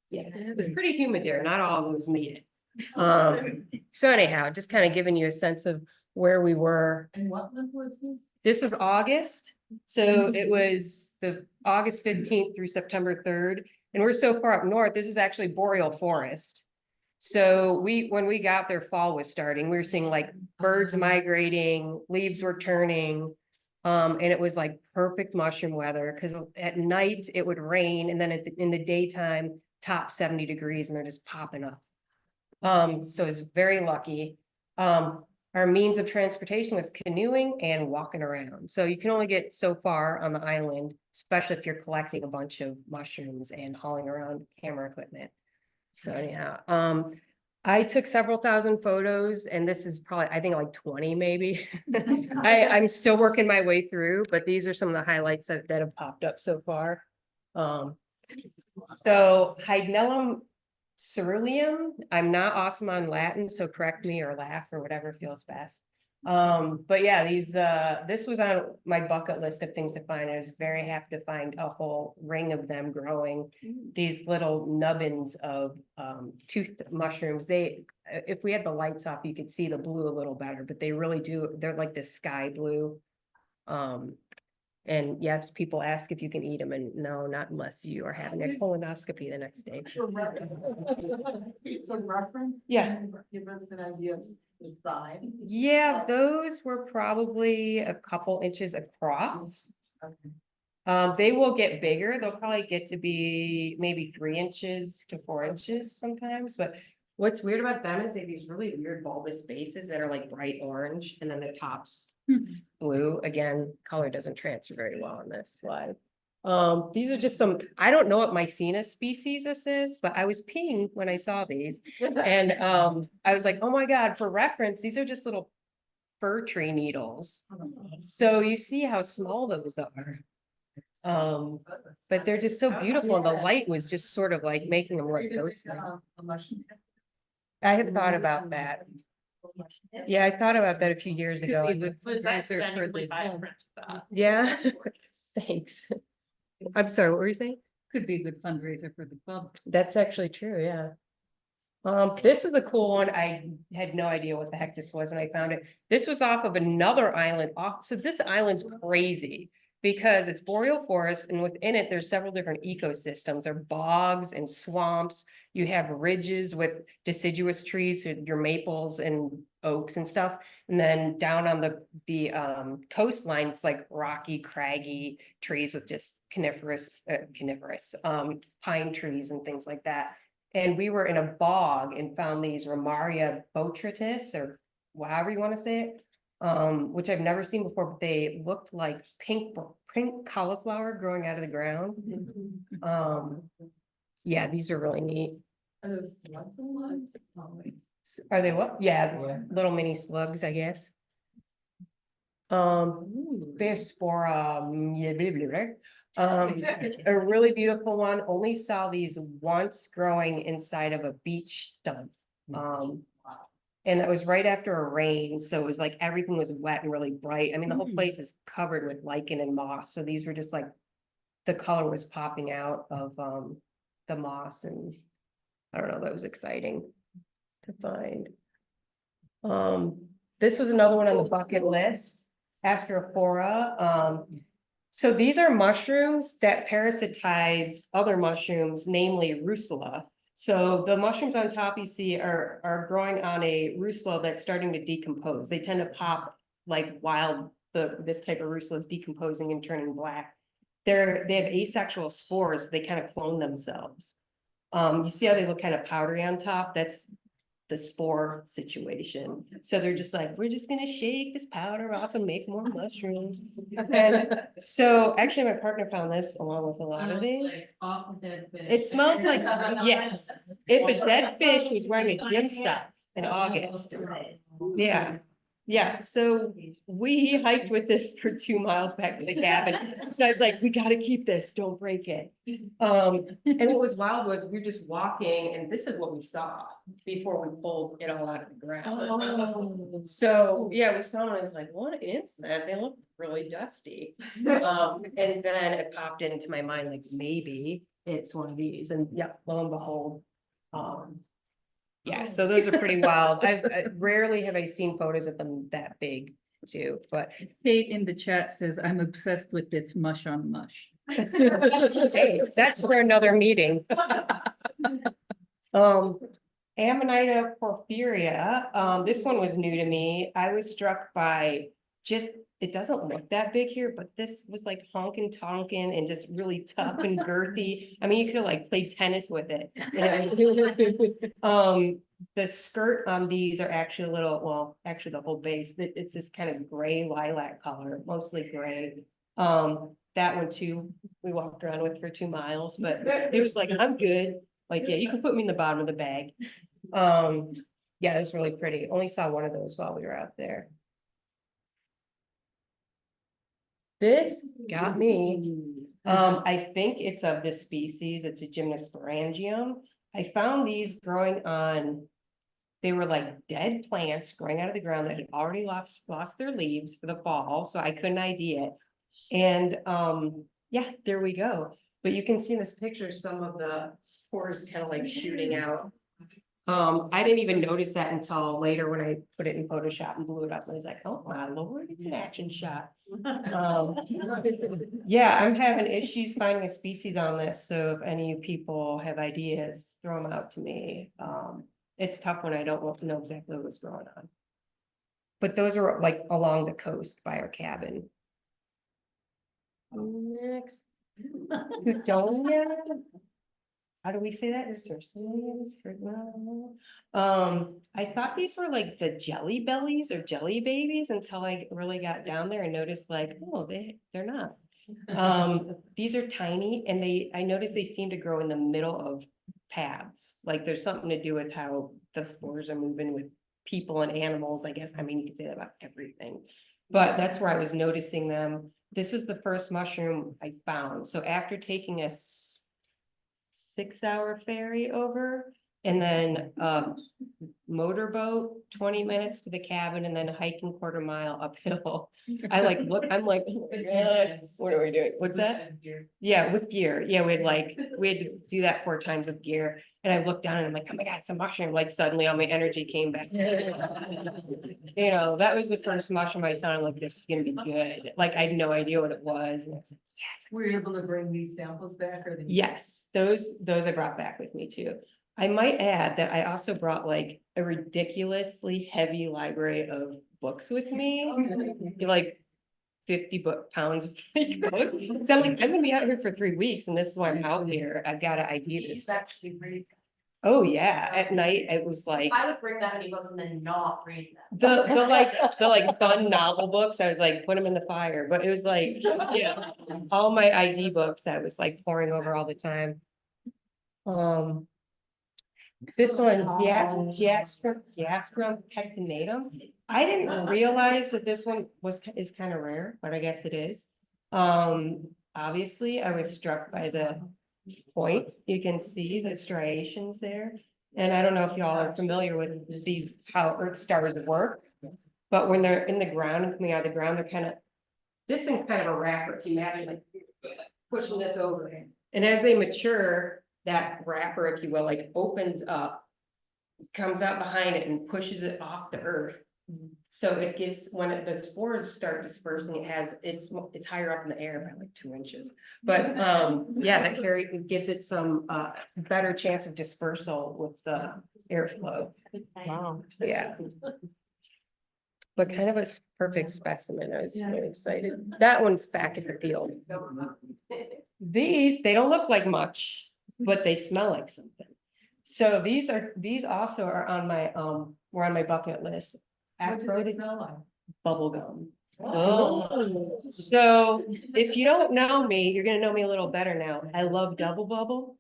Yeah, it was pretty humid there. Not all of those made it. So anyhow, just kind of giving you a sense of where we were. And what month was this? This was August, so it was the August 15th through September 3rd. And we're so far up north, this is actually boreal forest. So when we got there, fall was starting. We were seeing like birds migrating, leaves were turning. And it was like perfect mushroom weather, because at night it would rain, and then in the daytime, top 70 degrees, and they're just popping up. So it's very lucky. Our means of transportation was canoeing and walking around. So you can only get so far on the island, especially if you're collecting a bunch of mushrooms and hauling around camera equipment. So yeah, I took several thousand photos, and this is probably, I think, like 20 maybe. I'm still working my way through, but these are some of the highlights that have popped up so far. So Hydenellum ceruleum, I'm not awesome on Latin, so correct me or laugh or whatever feels best. But yeah, this was on my bucket list of things to find. I was very happy to find a whole ring of them growing. These little nubbins of toothed mushrooms. If we had the lights off, you could see the blue a little better, but they really do, they're like this sky blue. And yes, people ask if you can eat them, and no, not unless you are having a colonoscopy the next day. For reference? Yeah. Give us an idea of the size. Yeah, those were probably a couple inches across. They will get bigger. They'll probably get to be maybe 3 inches to 4 inches sometimes, but what's weird about them is they have these really weird bulbous bases that are like bright orange, and then the tops blue. Again, color doesn't transfer very well on this slide. These are just some, I don't know what Mycena species this is, but I was peeing when I saw these. And I was like, oh my God, for reference, these are just little fir tree needles. So you see how small those are. But they're just so beautiful, and the light was just sort of like making them look ghostly. I had thought about that. Yeah, I thought about that a few years ago. Yeah, thanks. I'm sorry, what were you saying? Could be a good fundraiser for the club. That's actually true, yeah. This was a cool one. I had no idea what the heck this was when I found it. This was off of another island. So this island's crazy because it's boreal forest, and within it, there's several different ecosystems. There are bogs and swamps. You have ridges with deciduous trees, so your maples and oaks and stuff. And then down on the coastline, it's like rocky, craggy trees with just coniferous pine trees and things like that. And we were in a bog and found these Romaria botrytis, or however you want to say it, which I've never seen before, but they looked like pink cauliflower growing out of the ground. Yeah, these are really neat. Are those slugs in one? Are they what? Yeah, little mini slugs, I guess. Spora, a really beautiful one. Only saw these once growing inside of a beach stump. And that was right after a rain, so it was like everything was wet and really bright. I mean, the whole place is covered with lichen and moss, so these were just like, the color was popping out of the moss, and I don't know, that was exciting to find. This was another one on the bucket list, Astrophora. So these are mushrooms that parasitize other mushrooms, namely Russula. So the mushrooms on top you see are growing on a Russula that's starting to decompose. They tend to pop like while this type of Russula is decomposing and turning black. They have asexual spores. They kind of clone themselves. You see how they look kind of powdery on top? That's the spore situation. So they're just like, we're just gonna shake this powder off and make more mushrooms. And so actually my partner found this along with a lot of these. It smells like, yes, if a dead fish was wearing a gym sock in August. Yeah. Yeah, so we hiked with this for 2 miles back to the cabin. So I was like, we gotta keep this, don't break it. And what was wild was we were just walking, and this is what we saw before we pulled it all out of the ground. So yeah, we saw them, and I was like, what is that? They look really dusty. And then it popped into my mind, like maybe it's one of these, and yeah, lo and behold. Yeah, so those are pretty wild. I rarely have I seen photos of them that big. too, but. Kate in the chat says, I'm obsessed with this mush on mush. Hey, that's for another meeting. Amanita porphyria, this one was new to me. I was struck by just, it doesn't look that big here, but this was like honkin' tonkin and just really tough and girthy. I mean, you could have like played tennis with it. The skirt on these are actually a little, well, actually the whole base, it's this kind of gray lilac color, mostly gray. That one too, we walked around with for 2 miles, but it was like, I'm good. Like, yeah, you can put me in the bottom of the bag. Yeah, it was really pretty. Only saw one of those while we were out there. This got me. I think it's of this species. It's a gymnosporangium. I found these growing on, they were like dead plants growing out of the ground that had already lost their leaves for the fall, so I couldn't ID it. And yeah, there we go. But you can see in this picture some of the spores kind of like shooting out. I didn't even notice that until later when I put it in Photoshop and blew it up. And I was like, oh my Lord, it's an action shot. Yeah, I'm having issues finding a species on this. So if any of you people have ideas, throw them out to me. It's tough when I don't know exactly what's going on. But those are like along the coast by our cabin. Next. Cudonia. How do we say that? I thought these were like the jelly bellies or jelly babies until I really got down there and noticed like, oh, they're not. These are tiny and I noticed they seem to grow in the middle of paths. Like there's something to do with how the spores are moving with people and animals, I guess. I mean, you could say that about everything, but that's where I was noticing them. This was the first mushroom I found. So after taking a 6-hour ferry over and then motorboat 20 minutes to the cabin and then hiking 1/4 mile uphill. I like look, I'm like, oh my God, what are we doing? What's that? Yeah, with gear. Yeah, we had to do that 4 times with gear. And I looked down and I'm like, oh my God, it's a mushroom. Like suddenly all my energy came back. You know, that was the first mushroom I saw. I'm like, this is gonna be good. Like I had no idea what it was. And it's like, yes. Were you able to bring these samples back or? Yes, those I brought back with me too. I might add that I also brought like a ridiculously heavy library of books with me, like 50 pounds of fake books. So I'm like, I'm gonna be out here for 3 weeks and this is why I'm out here. I've got to ID this. Actually read. Oh yeah, at night it was like I would bring that many books and then not read them. the like fun novel books. I was like, put them in the fire, but it was like, yeah, all my ID books I was like pouring over all the time. This one, Gastrum pectinatum. I didn't realize that this one is kind of rare, but I guess it is. Obviously, I was struck by the point. You can see the striations there. And I don't know if y'all are familiar with these, how Earth stars work, but when they're in the ground and coming out of the ground, they're kind of, this thing's kind of a wrapper. If you imagine like pushing this over. And as they mature, that wrapper, if you will, like opens up, comes out behind it and pushes it off the earth. So it gives, when the spores start dispersing, it's higher up in the air by like 2 inches. But yeah, that gives it some better chance of dispersal with the airflow. Wow. Yeah. But kind of a perfect specimen. I was really excited. That one's back in the field. These, they don't look like much, but they smell like something. So these also are on my were on my bucket list. After they smell like bubble gum. Oh, so if you don't know me, you're gonna know me a little better now. I love double bubble,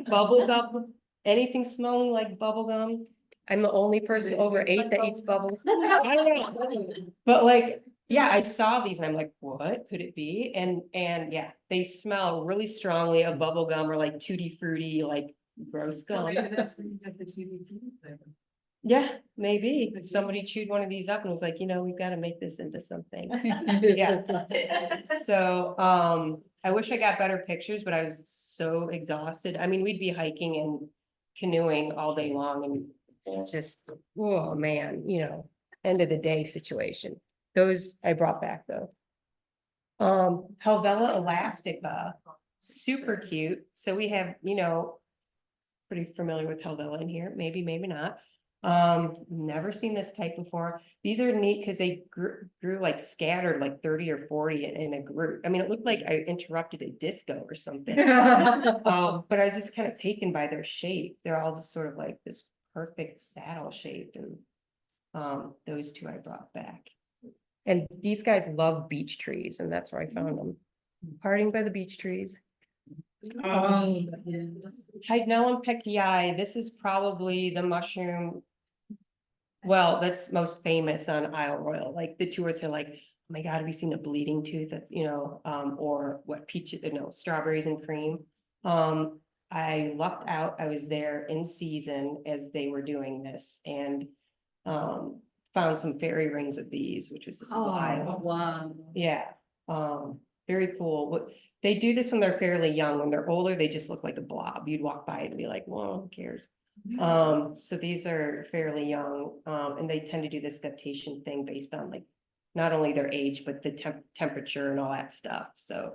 bubble gum, anything smelling like bubble gum. I'm the only person over 8 that eats bubble. I don't know. But like, yeah, I saw these and I'm like, what could it be? And yeah, they smell really strongly of bubble gum or like tutti frutti, like gross gum. Maybe that's where you get the tutti frutti flavor. Yeah, maybe somebody chewed one of these up and was like, we've got to make this into something. Yeah. So, I wish I got better pictures, but I was so exhausted. I mean, we'd be hiking and canoeing all day long and just, oh man, end of the day situation. those I brought back though. Helvella elastica, super cute. So we have, you know, pretty familiar with Helvella in here, maybe, maybe not. Never seen this type before. These are neat because they grew like scattered like 30 or 40 in a group. I mean, it looked like I interrupted a disco or something. But I was just kind of taken by their shape. They're all just sort of like this perfect saddle shape, and those two I brought back. And these guys love beech trees, and that's where I found them. Parting by the beech trees. Hygnellum peckii, this is probably the mushroom. Well, that's most famous on Isle Royale. Like the tourists are like, oh my God, have you seen a bleeding tooth? That's, you know, or what peach, no, strawberries and cream. I lucked out. I was there in season as they were doing this, and found some fairy rings of these, which was just wild. Wow. Yeah, very cool. What they do this when they're fairly young. When they're older, they just look like a blob. You'd walk by and be like, well, who cares? So these are fairly young, and they tend to do this guttation thing based on like not only their age, but the temperature and all that stuff. So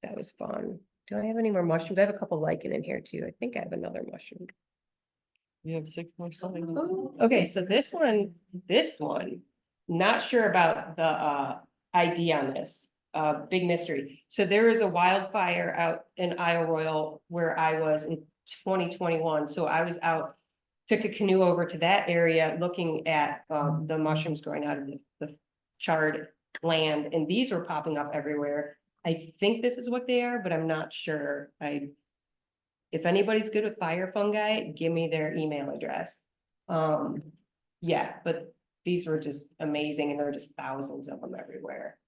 that was fun. Do I have any more mushrooms? I have a couple lichen in here too. I think I have another mushroom. You have 6 more slides. Okay, so this one, not sure about the ID on this, big mystery. So there is a wildfire out in Isle Royale where I was in 2021. So I was out, took a canoe over to that area looking at the mushrooms growing out of the charred land, and these were popping up everywhere. I think this is what they are, but I'm not sure. If anybody's good with fire fungi, give me their email address. Yeah, but these were just amazing, and there are just thousands of them everywhere.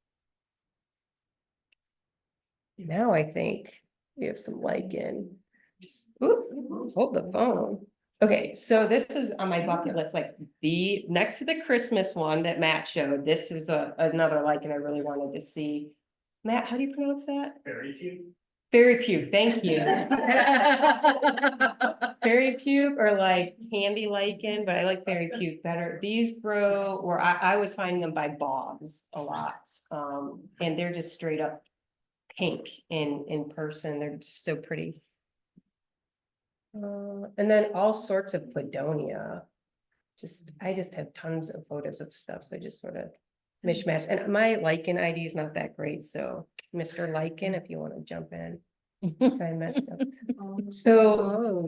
Now I think we have some lichen. Ooh, hold the phone. Okay, so this is on my bucket list, like the next to the Christmas one that Matt showed. This is another lichen I really wanted to see. Matt, how do you pronounce that? Very cute. Fairy puke, thank you. Fairy puke or like candy lichen, but I like fairy puke better. These grow, or I was finding them by bogs a lot. And they're just straight up pink in person. They're just so pretty. And then all sorts of Cladonia. I just have tons of photos of stuff, so I just sort of mishmash. And my lichen ID is not that great, so Mr. Lichen, if you want to jump in. I messed up. So,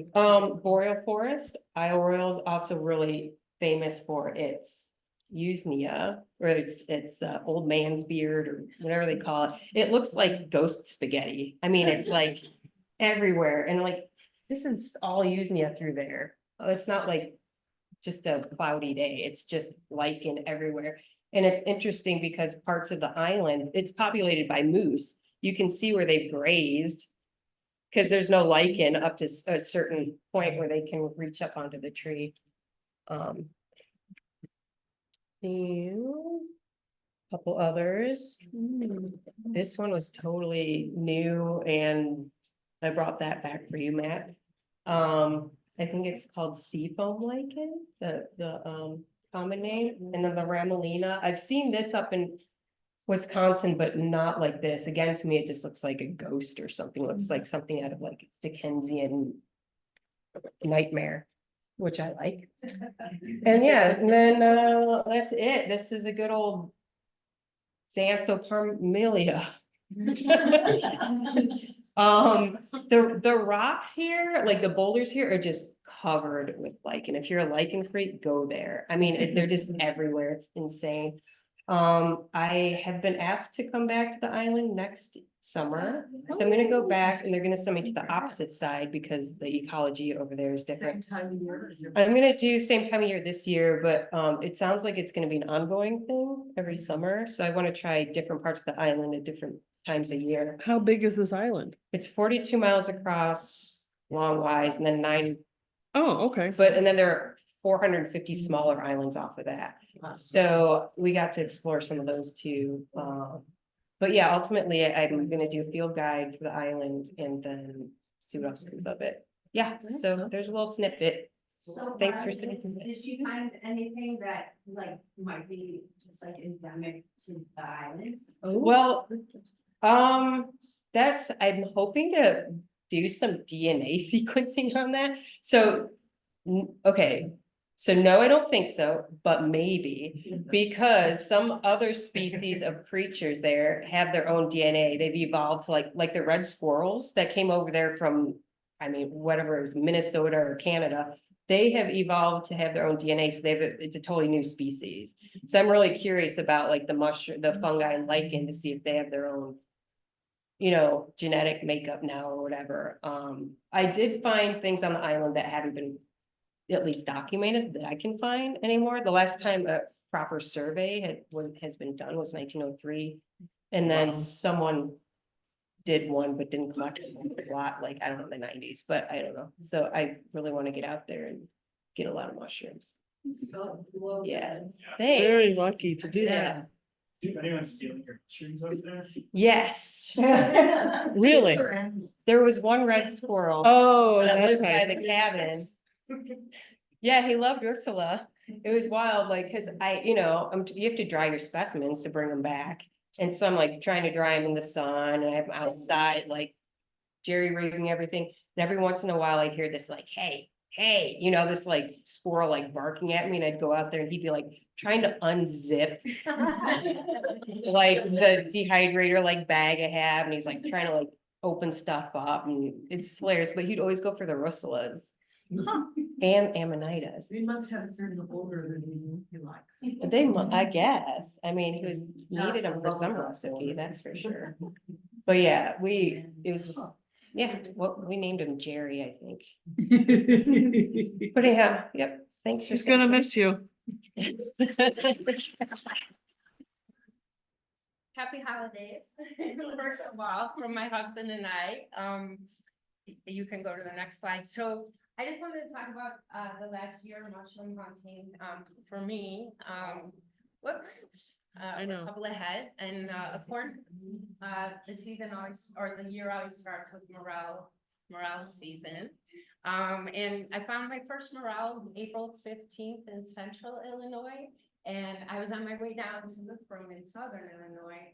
boreal forest, Isle Royale is also really famous for its usnea, or it's old man's beard, or whatever they call it. It looks like ghost spaghetti. I mean, it's like everywhere, and like this is all usnea through there. It's not like just a cloudy day. It's just lichen everywhere. And it's interesting because parts of the island, it's populated by moose. You can see where they've grazed because there's no lichen up to a certain point where they can reach up onto the tree. Couple others. This one was totally new, and I brought that back for you, Matt. I think it's called seafoam lichen, the common name, and then the ramalina. I've seen this up in Wisconsin, but not like this. Again, to me, it just looks like a ghost or something. Looks like something out of like Dickensian nightmare, which I like. And yeah, and then that's it. This is a good old Xanthoparmelia. The rocks here, like the boulders here, are just covered with lichen. If you're a lichen freak, go there. I mean, they're just everywhere. It's insane. I have been asked to come back to the island next summer, so I'm gonna go back, and they're gonna send me to the opposite side because the ecology over there is different. I'm gonna do same time of year this year, but it sounds like it's gonna be an ongoing thing every summer. So I want to try different parts of the island at different times a year. How big is this island? It's 42 miles across long wise, and then 9. Oh, okay. And then there are 450 smaller islands off of that. So we got to explore some of those too. But yeah, ultimately I'm gonna do a field guide for the island and then see what else comes of it. Yeah, so there's a little snippet. So Thanks for Barb, sitting. did you find anything that like might be it's like endemic to the island? Well, I'm hoping to do some DNA sequencing on that. So, okay. So no, I don't think so, but maybe, because some other species of creatures there have their own DNA. They've evolved to like the red squirrels that came over there from, I mean, whatever it was, Minnesota or Canada. They have evolved to have their own DNA, so it's a totally new species. So I'm really curious about like the mushroom, the fungi and lichen to see if they have their own, genetic makeup now or whatever. I did find things on the island that haven't been at least documented that I can find anymore. The last time a proper survey has been done was 1903. And then someone did one, but didn't collect a lot, like, I don't know, the 90s, but I don't know. So I really want to get out there and get a lot of mushrooms. So, well, Yeah. Very Thanks. lucky to do that. Yeah. Is anyone stealing your mushrooms over there? Yes. Really? There was one red squirrel Oh, that that lived by type. the cabin. Yeah, he loved Ursula. It was wild, like, cause you have to dry your specimens to bring them back. And so I'm like trying to dry them in the sun and I have them outside, like jerry rigging everything. And every once in a while I'd hear this like, hey, this like squirrel like barking at me, and I'd go out there and he'd be like trying to unzip like the dehydrator like bag I have, and he's like trying to like open stuff up, and it's hilarious, but he'd always go for the russulas and amanitas. They must have a certain odor that he likes. I guess, I mean, he was needed him for some recipe, that's for sure. But yeah, it was just, yeah, well, we named him Jerry, I think. But anyhow, yep, thanks for. He's gonna miss you. Happy holidays, first of all, from my husband and I. You can go to the next slide. So I just wanted to talk about the last year of mushroom hunting. For me, whoops. I know. A couple ahead, and of course, the season always, or the year always starts with Morel season. And I found my first Morel April 15th in central Illinois. And I was on my way down to look for them in southern Illinois.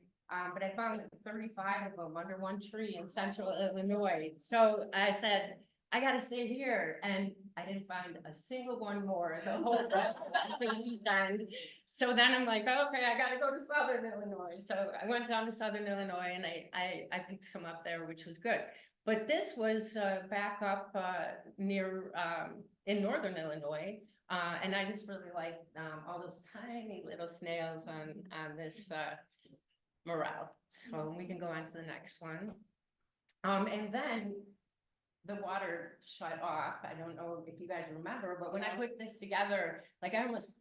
But I found 35 of them under one tree in central Illinois. So I said, I gotta stay here. And I didn't find a single one more the whole rest of the weekend. So then I'm like, okay, I gotta go to southern Illinois. So I went down to southern Illinois and I picked some up there, which was good. But this was back up near in northern Illinois. And I just really like all those tiny little snails on this Morel. So we can go on to the next one. And then the water shut off. I don't know if you guys remember, but when I put this together, like I almost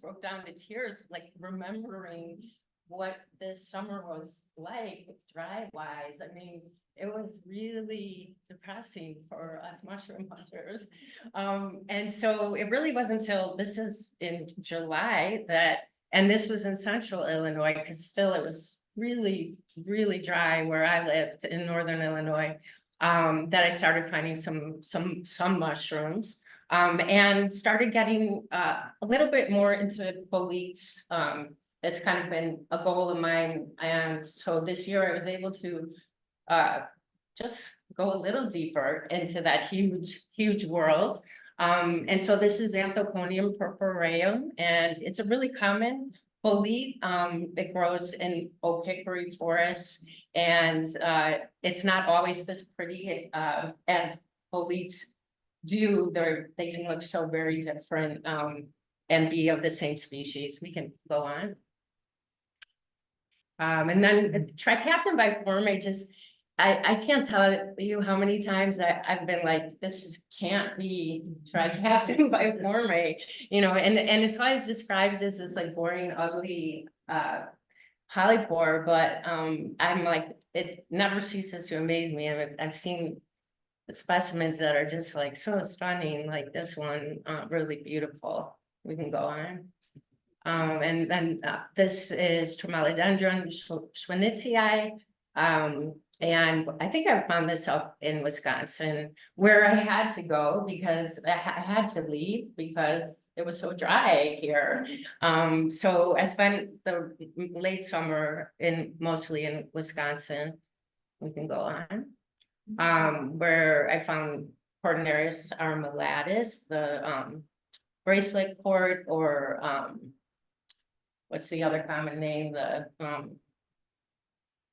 broke down to tears, like remembering what this summer was like dry wise. I mean, it was really depressing for us mushroom hunters. And so it really wasn't until this is in July and this was in central Illinois, because still it was really, really dry where I lived in northern Illinois, that I started finding some mushrooms, and started getting a little bit more into boletes. It's kind of been a goal of mine. And so this year I was able to just go a little deeper into that huge world. And so this is Anthoconium purpureum, and it's a really common bolete. It grows in oak hickory forests, and it's not always this pretty as boletes do. They can look so very different and be of the same species. We can go on. And then Tricaptum biforme, I can't tell you how many times I've been like, this just can't be Tricaptum biforme, and it's always described as this like boring, ugly polypore, but I'm like, it never ceases to amaze me. And I've seen the specimens that are just like so stunning, like this one, really beautiful. We can go on. And then this is Tremelodendron schwinnitzii. And I think I found this up in Wisconsin, where I had to go because I had to leave because it was so dry here. So I spent the late summer mostly in Wisconsin. We can go on. Where I found Cordinaris armillatus, the bracelet port, or what's the other common name? The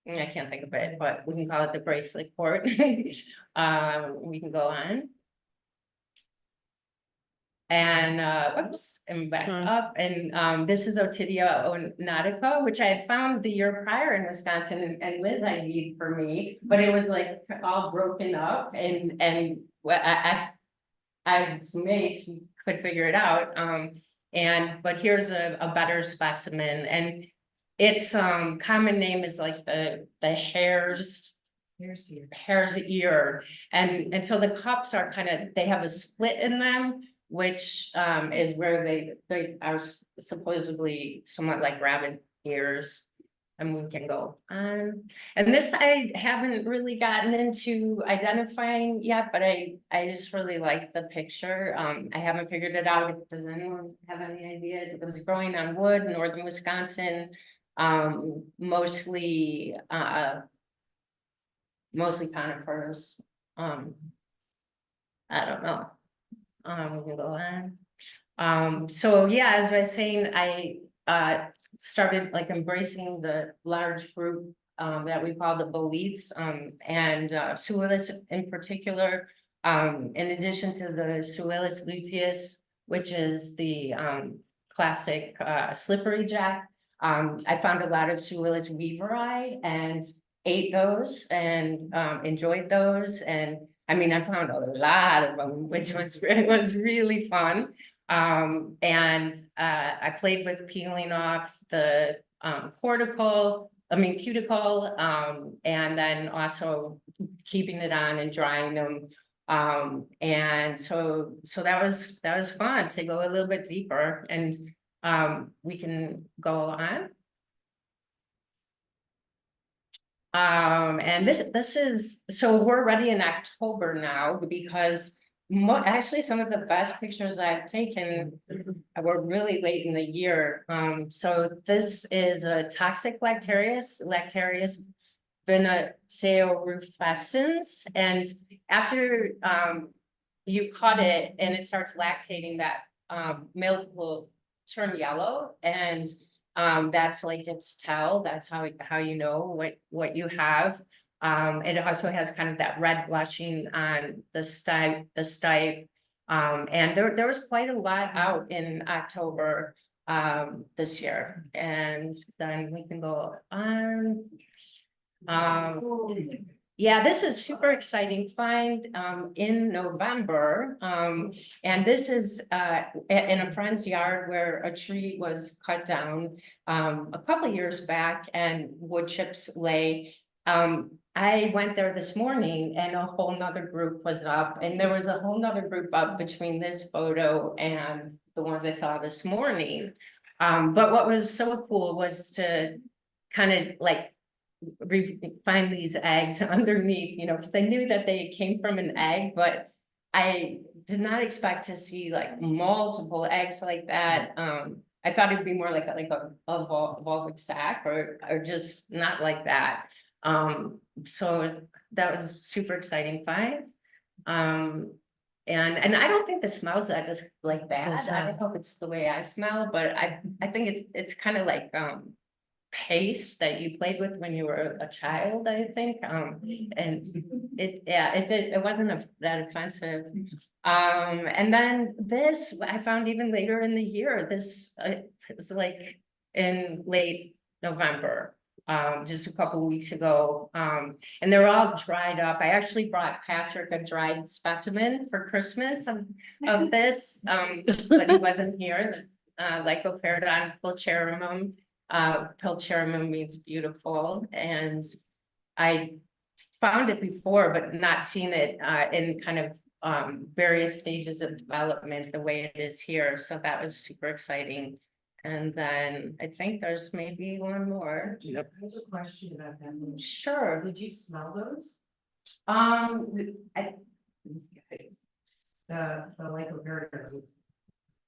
I can't think of it, but we can call it the bracelet port. We can go on. And oops, and back up. And this is Otidia onatica, which I had found the year prior in Wisconsin, and Liz ID'd for me, but it was like all broken up, and I was amazed she could figure it out. But here's a better specimen, and its common name is like the hare's ear, and so the cups are they have a split in them, which is where they are supposedly somewhat like rabbit ears. And we can go on. And this I haven't really gotten into identifying yet, but I just really like the picture. I haven't figured it out. Does anyone have any idea? It was growing on wood, northern Wisconsin, mostly conifers. I don't know. We can go on. So yeah, as I was saying, I started like embracing the large group that we call the boletes, and Suillus in particular. In addition to the Suillus luteus, which is the classic slippery jack, I found a lot of Suillus weaveri and ate those and enjoyed those. And I mean, I found a lot of them, which was really fun. I played with peeling off the cuticle, and then also keeping it on and drying them. And so that was fun to go a little bit deeper, and we can go on. And this is, so we're ready in October now, because actually some of the best pictures I've taken were really late in the year. So this is a toxic Lactarius vinaceorufescens, and after you cut it and it starts lactating, that milk will turn yellow, and that's like its tell. That's how you know what you have. It also has kind of that red blushing on the stipe. And there was quite a lot out in October this year. And then we can go on. Yeah, this is super exciting find in November. And this is in a friend's yard where a tree was cut down a couple of years back and wood chips lay. I went there this morning and a whole nother group was up, and there was a whole nother group up between this photo and the ones I saw this morning. But what was so cool was to kind of like find these eggs underneath, because I knew that they came from an egg, but I did not expect to see like multiple eggs like that. I thought it'd be more like a volvic sac or just not like that. So that was a super exciting find. And I don't think the smells that just like bad. I don't know if it's the way I smell, but I think it's kind of like paste that you played with when you were a child, I think. And it wasn't that offensive. And then this I found even later in the year. This is like in late November, just a couple of weeks ago. And they're all dried up. I actually brought Patrick a dried specimen for Christmas of this, but he wasn't here. Lycopterodon pulcherrimum. Pulcherrimum means beautiful, and I found it before, but not seen it in kind of various stages of development the way it is here. So that was super exciting. And then I think there's maybe one more. Yep. I have a question about that. Sure. Did you smell those? The Lycopterodon.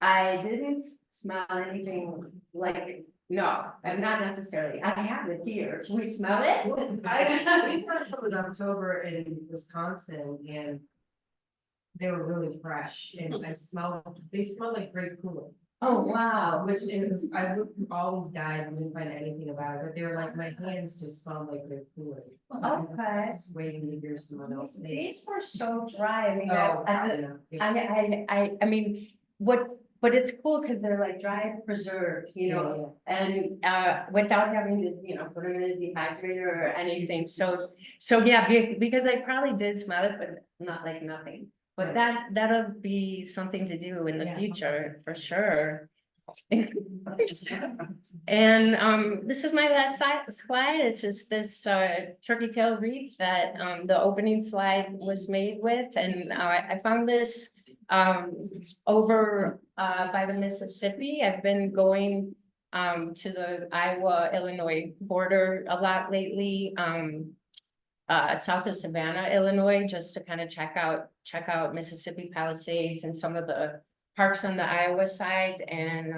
I didn't smell anything like, no, and not necessarily. I have it here. Can we smell it? We had some in October in Wisconsin and they were really fresh and they smelled like grape cooler. Oh, wow. Which it was, I looked through all these guides and didn't find anything about it, but they were like, my hands just smelled like grape cooler. So I'm Okay. just waiting to hear someone else say. These were so dry. I mean, Oh, I mean, but it's cool because they're like dry preserved, you know, and without having to, you know, put them in a dehydrator or anything. So yeah, because I probably did smell it, but not like nothing. But that'll be something to do in the future for sure. And this is my last slide. It's just this turkey tail wreath that the opening slide was made with, and I found this over by the Mississippi. I've been going to the Iowa-Illinois border a lot lately. South of Savannah, Illinois, just to kind of check out Mississippi Palisades and some of the parks on the Iowa side, and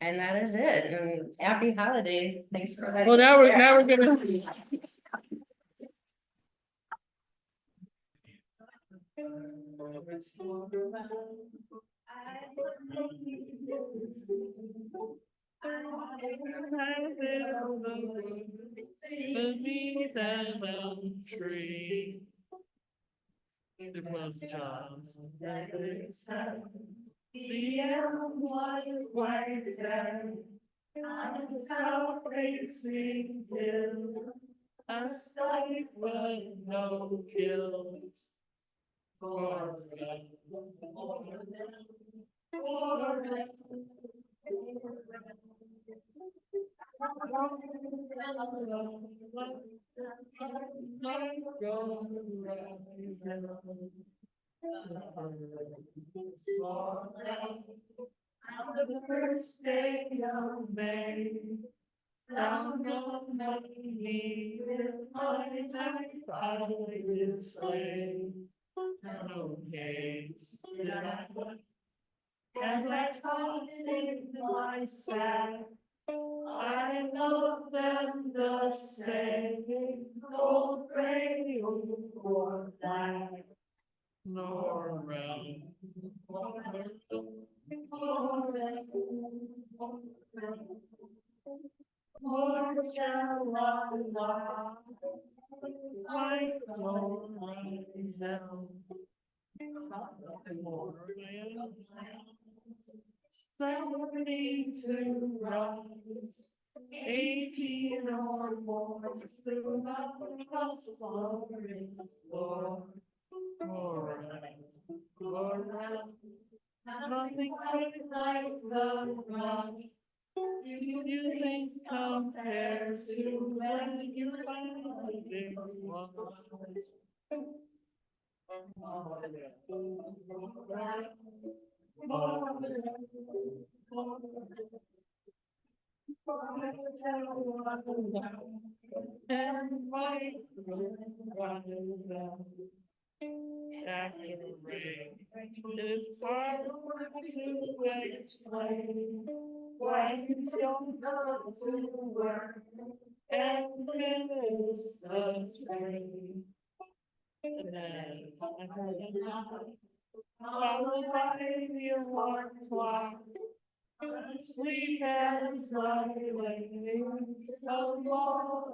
that is it. And happy holidays. Thanks for that. Well, now we're gonna. Beneath an elm tree. It was John's birthday. The elm was white and on the south facing hill, a sight with no kills. The first day of May, down on my knees with my father sleigh. As I tossed in my sack, I love them the same, gold gray or black. Morel. Starting to rise, 18 or more, through the flowering floor. Morel, nothing quite like the rush. You things compare to when you finally big one. And my after the rain, it is hard to explain why you don't go to work and finish the train. And then I heard a knock, followed by the alarm clock. Sleep as I lay, a mother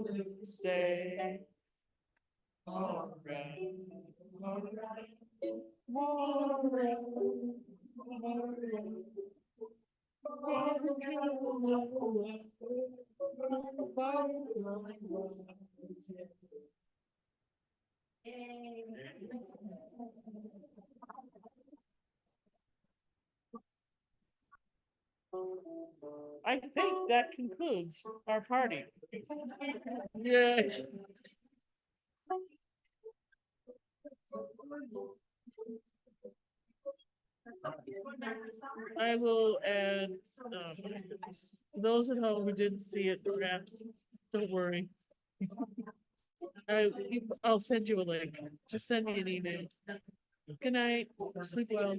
to say. Morel, I think that concludes our party. Yeah. I will add, those at home who didn't see it, perhaps, don't worry. I'll send you a link. Just send me an email. Good night. Sleep well.